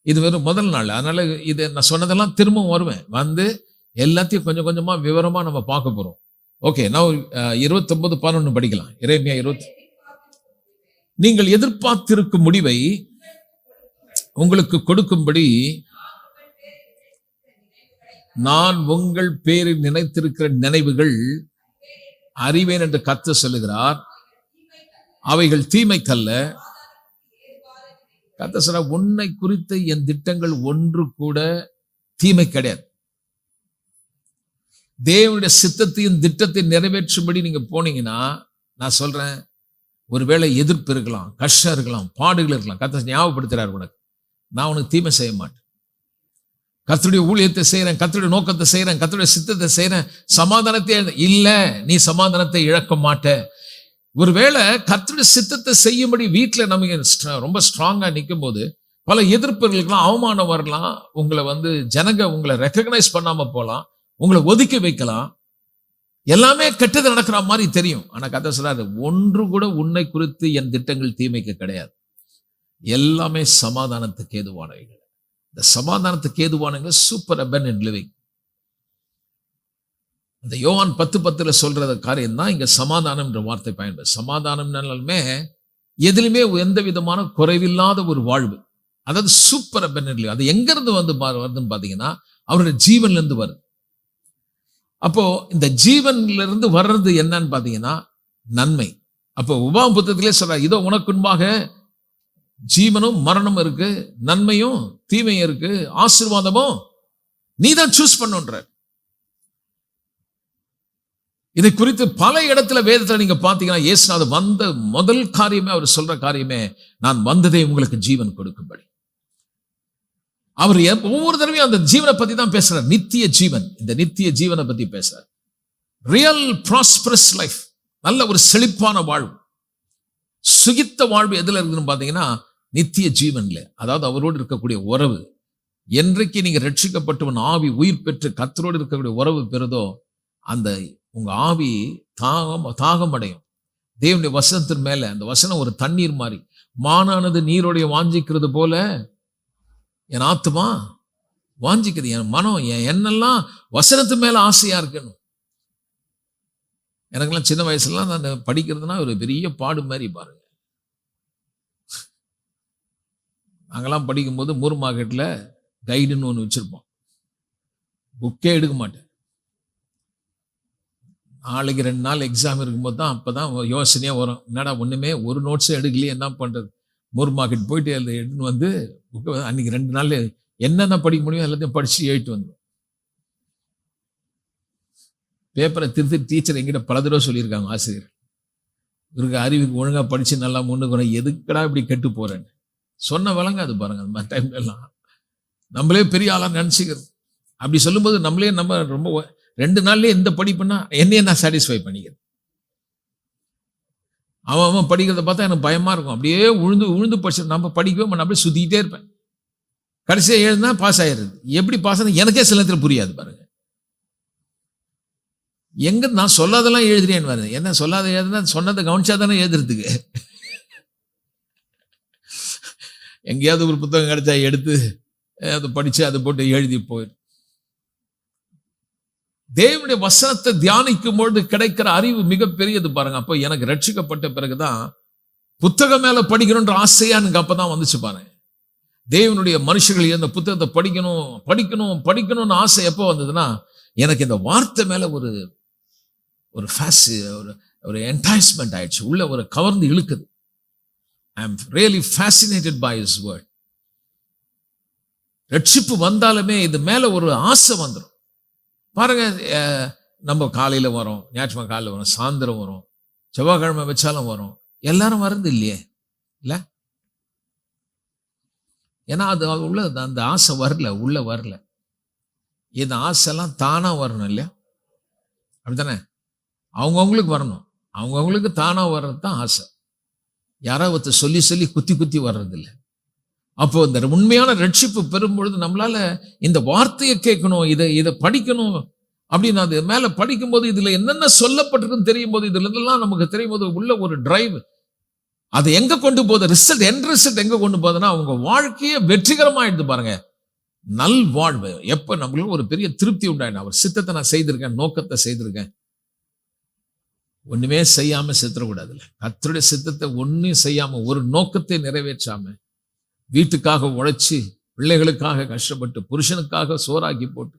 இது வெறும் முதல் நாள், அதனால இது நான் சொன்னதெல்லாம் திரும்பவும் வருவேன், எல்லாத்தையும் கொஞ்சம் கொஞ்சமா விவரமா நம்ம பார்க்க போறோம். ஓகே, நான் 29:11 படிக்கலாம். எரேமியா 20. நீங்கள் எதிர்பார்த்திருக்கும் முடிவை உங்களுக்கு கொடுக்கும்படி நான் உங்கள் பேரில் நினைத்திருக்கிற நினைவுகள் அறிவேன் என்று கர்த்தர் சொல்லுகிறார். அவைகள் தீமைக்கல்ல. கர்த்தர் சொல்ற, உன்னை குறித்த என் திட்டங்கள் ஒன்று கூட தீமை கிடையாது. தேவனுடைய சித்தத்தையும் திட்டத்தையும் நிறைவேற்றும்படி நீங்க போனீங்கன்னா, நான் சொல்றேன், ஒருவேளை எதிர்ப்பு இருக்கலாம், கஷ்டம் இருக்கலாம், பாடுகள் இருக்கலாம். கர்த்தர் ஞாபகப்படுத்துறாரு, உனக்கு நான் உனக்கு தீமை செய்ய மாட்டேன். கர்த்தருடைய ஊழியத்தை செய்யறேன், கர்த்தருடைய நோக்கத்தை செய்யறேன், கர்த்தருடைய சித்தத்தை செய்யறேன், சமாதானத்தை இல்ல, நீ சமாதானத்தை இழக்க மாட்ட. ஒருவேளை கர்த்தருடைய சித்தத்தை செய்யும்படி வீட்டுல நம்ம ரொம்ப ஸ்ட்ராங்கா நிற்கும் போது பல எதிர்ப்புகளுக்கெல்லாம் அவமானம் வரலாம். உங்களை ஜனங்க உங்களை ரெக்கக்னைஸ் பண்ணாம போலாம், உங்களை ஒதுக்கி வைக்கலாம். எல்லாமே கெட்டது நடக்கிற மாதிரி தெரியும். ஆனா கதை சொல்றாரு, ஒன்று கூட உன்னை குறித்து என் திட்டங்கள் தீமைக்கு கிடையாது, எல்லாமே சமாதானத்துக்கு ஏதுவானவைகள். இந்த சமாதானத்துக்கு ஏதுவானவங்க சூப்பர் அபண்டன்ட் லிவிங். இந்த யோவான் 10:10 சொல்ற காரியம் தான் இங்க சமாதானம் என்ற வார்த்தை பயன்படுது. சமாதானம்னாலுமே எதிலுமே எந்த விதமான குறைவில்லாத ஒரு வாழ்வு, அதாவது சூப்பர் அபண்டன்ட் லிவிங். அது எங்க இருந்து வருதுன்னு பாத்தீங்கன்னா அவருடைய ஜீவன்ல இருந்து வருது. அப்போ இந்த ஜீவன்ல இருந்து வர்றது என்னன்னு பாத்தீங்கன்னா நன்மை. அப்போ உபாகம புத்தகத்திலே சொல்ற, இதோ உனக்கு முன்பாக ஜீவனும் மரணமும் இருக்கு, நன்மையும் தீமையும் இருக்கு, ஆசீர்வாதமும் நீ தான் சூஸ் பண்ணுன்ற. இதை குறித்து பல இடத்துல வேதத்துல நீங்க பாத்தீங்கன்னா இயேசுநாதர் வந்த முதல் காரியமே, அவர் சொல்ற காரியமே, நான் வந்ததே உங்களுக்கு ஜீவன் கொடுக்கும்படி. அவர் ஒவ்வொரு தடவையும் அந்த ஜீவனை பத்தி தான் பேசுறார். நித்திய ஜீவன், இந்த நித்திய ஜீவனை பத்தி பேசுறார். ரியல் ப்ராஸ்பரஸ் லைஃப், நல்ல ஒரு செழிப்பான வாழ்வு, சுகித்த வாழ்வு எதுல இருக்குன்னு பாத்தீங்கன்னா நித்திய ஜீவன்ல, அதாவது அவரோடு இருக்கக்கூடிய உறவு. என்றைக்கு நீங்க ரட்சிக்கப்பட்டவன் ஆவி உயிர் பெற்று கர்த்தரோடு இருக்கக்கூடிய உறவு பெறுதோ, அந்த உங்க ஆவி தாகம் அடையும் தேவனுடைய வசனத்தின் மேல. அந்த வசனம் ஒரு தண்ணீர் மாதிரி, மானானது நீரோடைய வாஞ்சிக்கிறது போல என் ஆத்துமா வாஞ்சிக்குது, என் மனம், என் எண்ணெல்லாம் வசனத்து மேல ஆசையா இருக்கணும். எனக்கெல்லாம் சின்ன வயசுலாம் நான் படிக்கிறதுனா ஒரு பெரிய பாடு மாதிரி பாருங்க. நாங்கெல்லாம் படிக்கும்போது மூர் மார்க்கெட்ல கைடுன்னு ஒன்று வச்சிருப்போம். புக்கே எடுக்க மாட்டேன். நாளைக்கு 2 நாள் எக்ஸாம் இருக்கும்போது தான் அப்பதான் யோசனையா வரும், என்னடா ஒண்ணுமே ஒரு நோட்ஸும் எடுக்கலையே, என்ன பண்றது. மூர் மார்க்கெட் போயிட்டு அதில் எடுத்துன்னு வந்து புக்கை அன்னைக்கு 2 நாள் என்னென்ன படிக்க முடியும் எல்லாத்தையும் படிச்சு எழுதிட்டு வந்துடும். பேப்பரை திருத்தி டீச்சர் எங்கிட்ட பல தடவை சொல்லியிருக்காங்க ஆசிரியர், இவருக்கு அறிவுக்கு ஒழுங்கா படிச்சு நல்லா முன்னுக்கு, எதுக்கடா இப்படி கெட்டு போறேன்னு சொன்ன விளங்க அது பாருங்க. அந்த மாதிரி டைம்ல எல்லாம் நம்மளே பெரிய ஆளா நினைச்சுக்கிறது. அப்படி சொல்லும்போது நம்ம ரொம்ப 2 நாள்லயே இந்த படிப்புன்னா என்னையே நான் சாட்டிஸ்ஃபை பண்ணிக்கிறேன். அவன் படிக்கிறத பார்த்தா எனக்கு பயமா இருக்கும். அப்படியே உழுந்து படிச்சு நம்ம படிக்கவே மாட்டோம், அப்படியே சுத்திக்கிட்டே இருப்பேன். கடைசியா எழுதுனா பாஸ் ஆயிடுறது. எப்படி பாஸ் ஆனது எனக்கே சில நேரத்தில் புரியாது பாருங்க. எங்க நான் சொல்லாதெல்லாம் எழுதுறேன்னு வருது, என்ன சொல்லாத எழுதுனா சொன்னதை கவனிச்சாதானே எழுதுறதுக்கு. எங்கேயாவது ஒரு புத்தகம் கிடைச்சா எடுத்து அதை படிச்சு அதை போட்டு எழுதி போயிடும். தேவனுடைய வசனத்தை தியானிக்கும் பொழுது கிடைக்கிற அறிவு மிகப்பெரியது பாருங்க. அப்போ எனக்கு ரட்சிக்கப்பட்ட பிறகுதான் புத்தகம் மேல படிக்கணும்ன்ற ஆசையா எனக்கு அப்பதான் வந்துச்சு பாருங்க. தேவனுடைய மனுஷர்கள் இந்த புத்தகத்தை படிக்கணும்னு ஆசை எப்போ வந்ததுன்னா, எனக்கு இந்த வார்த்தை மேல ஒரு ஒரு என்டைஸ்மெண்ட் ஆயிடுச்சு, உள்ள ஒரு கவர்ந்து இழுக்குது. I am really fascinated by his word. ரட்சிப்பு வந்தாலுமே இது மேல ஒரு ஆசை வந்துடும் பாருங்க. நம்ம காலையில வரோம், ஞாயிற்றுக்கிழமை காலையில் வரும், சாயந்தரம் வரும், செவ்வாய்க்கிழமை வச்சாலும் வரும், எல்லாரும் வர்றது இல்லையே இல்ல. ஏன்னா அது உள்ள அந்த ஆசை உள்ள வரல. இந்த ஆசைலாம் தானா வரணும் இல்லையா, அப்படித்தானே? அவங்கவுங்களுக்கு வரணும், அவங்கவுங்களுக்கு தானா வர்றது தான் ஆசை. யாராவது சொல்லி குத்தி வர்றது இல்லை. அப்போ இந்த உண்மையான ரட்சிப்பு பெறும்பொழுது நம்மளால இந்த வார்த்தையை கேட்கணும், இதை படிக்கணும் அப்படின்னு அது மேல படிக்கும்போது இதுல என்னென்ன சொல்லப்பட்டிருக்குன்னு தெரியும் போது, இதுல இதெல்லாம் நமக்கு தெரியும் போது உள்ள ஒரு டிரைவ். அது எங்க கொண்டு போகுது, எண்ட் ரிசல்ட் எங்க கொண்டு போகுதுன்னா அவங்க வாழ்க்கையை வெற்றிகரமா எடுத்து பாருங்க. நல் வாழ்வு எப்ப நம்மளுக்கு ஒரு பெரிய திருப்தி உண்டாயிடும். அவர் சித்தத்தை நான் செய்திருக்கேன், நோக்கத்தை செய்திருக்கேன், ஒண்ணுமே செய்யாம செத்துறக்கூடாதுல்ல. கர்த்தருடைய சித்தத்தை ஒன்னும் செய்யாம, ஒரு நோக்கத்தை நிறைவேற்றாம, வீட்டுக்காக உழைச்சி, பிள்ளைகளுக்காக கஷ்டப்பட்டு, புருஷனுக்காக சோறாக்கி போட்டு,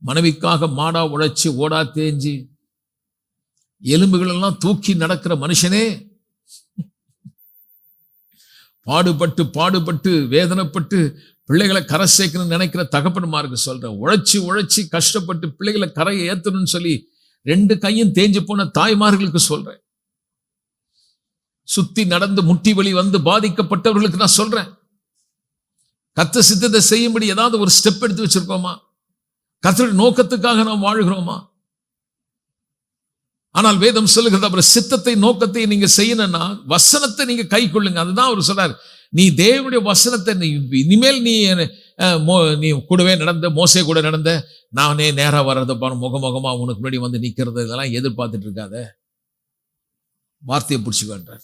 மனைவிக்காக மாடா உழைச்சி, ஓடா தேஞ்சி, எலும்புகள் எல்லாம் தூக்கி நடக்கிற மனுஷனே, பாடுபட்டு வேதனைப்பட்டு பிள்ளைகளை கரை சேர்க்கணும்னு நினைக்கிற தகப்பன்மாருக்கு சொல்றேன், உழைச்சி கஷ்டப்பட்டு பிள்ளைகளை கரையை ஏத்தணும்னு சொல்லி 2 கையும் தேஞ்சு போன தாய்மார்களுக்கு சொல்றேன், சுத்தி நடந்து முட்டி வலி வந்து பாதிக்கப்பட்டவர்களுக்கு நான் சொல்றேன், கர்த்தர் சித்தத்தை செய்யும்படி ஏதாவது ஒரு ஸ்டெப் எடுத்து வச்சிருக்கோமா? கர்த்தருடைய நோக்கத்துக்காக நாம் வாழ்கிறோமா? ஆனால் வேதம் சொல்லுகிறது, அவர் சித்தத்தை நோக்கத்தை நீங்க செய்யணும்னா வசனத்தை நீங்க கை கொள்ளுங்க. அதுதான் அவர் சொல்றாரு, நீ தேவனுடைய வசனத்தை இனிமேல் நீ நீ கூடவே நடந்த, மோசே கூட நடந்த, நானே நேரா வர்றதை பாரு, முகமுகமா உனக்கு முன்னாடி வந்து நிக்கிறது, இதெல்லாம் எதிர்பார்த்துட்டு இருக்காத, வார்த்தையை பிடிச்சுக்கன்றார்.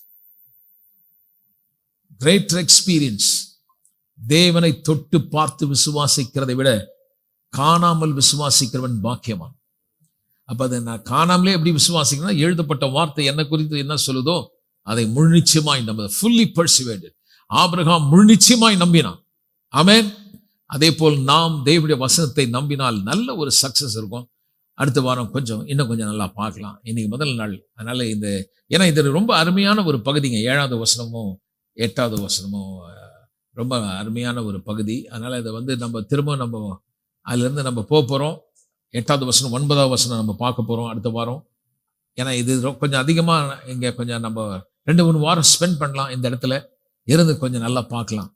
Greater experience. தேவனை தொட்டு பார்த்து விசுவாசிக்கிறதை விட காணாமல் விசுவாசிக்கிறவன் பாக்கியவான். அப்ப அதை நான் காணாமலே எப்படி விசுவாசிக்கணும்? எழுதப்பட்ட வார்த்தை என்ன குறித்து என்ன சொல்லுதோ அதை முழு நிச்சயமாய் நம்ப. fully persuaded. ஆபிரகாம் முழு நிச்சயமாய் நம்பினான். ஆமென். அதே போல் நாம் தேவனுடைய வசனத்தை நம்பினால் நல்ல ஒரு சக்சஸ் இருக்கும். அடுத்த வாரம் இன்னும் கொஞ்சம் நல்லா பார்க்கலாம். இன்னைக்கு முதல் நாள், அதனால ஏன்னா இது ரொம்ப அருமையான ஒரு பகுதிங்க. 7வது வசனமும் 8வது வசனமும் ரொம்ப அருமையான ஒரு பகுதி. அதனால இதை நம்ம திரும்ப அதுல இருந்து நம்ம போறோம். 8வது வசனம் 9வது வசனம் நம்ம பார்க்க போறோம் அடுத்த வாரம். ஏன்னா இது கொஞ்சம் அதிகமா இங்க கொஞ்சம் நம்ம 2-3 வாரம் ஸ்பெண்ட் பண்ணலாம். இந்த இடத்துல இருந்து கொஞ்சம் நல்லா பார்க்கலாம்.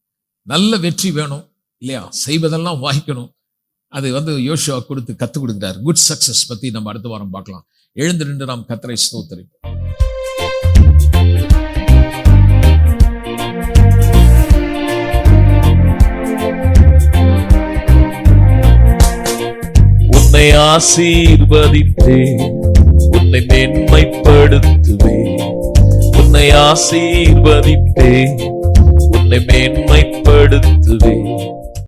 நல்ல வெற்றி வேணும் இல்லையா? செய்வதெல்லாம் வாய்க்கணும். அது யோசுவா கத்துக் கொடுக்கிறார். குட் சக்சஸ் பத்தி நம்ம அடுத்த வாரம் பார்க்கலாம். எழுந்து நின்று நாம் கர்த்தரை ஸ்தோத்திரிப்போம். உன்னை ஆசீர்வதித்தேன், உன்னை மேன்மைப்படுத்துவேன். உன்னை ஆசீர்வதித்தேன், உன்னை மேன்மைப்படுத்துவேன்.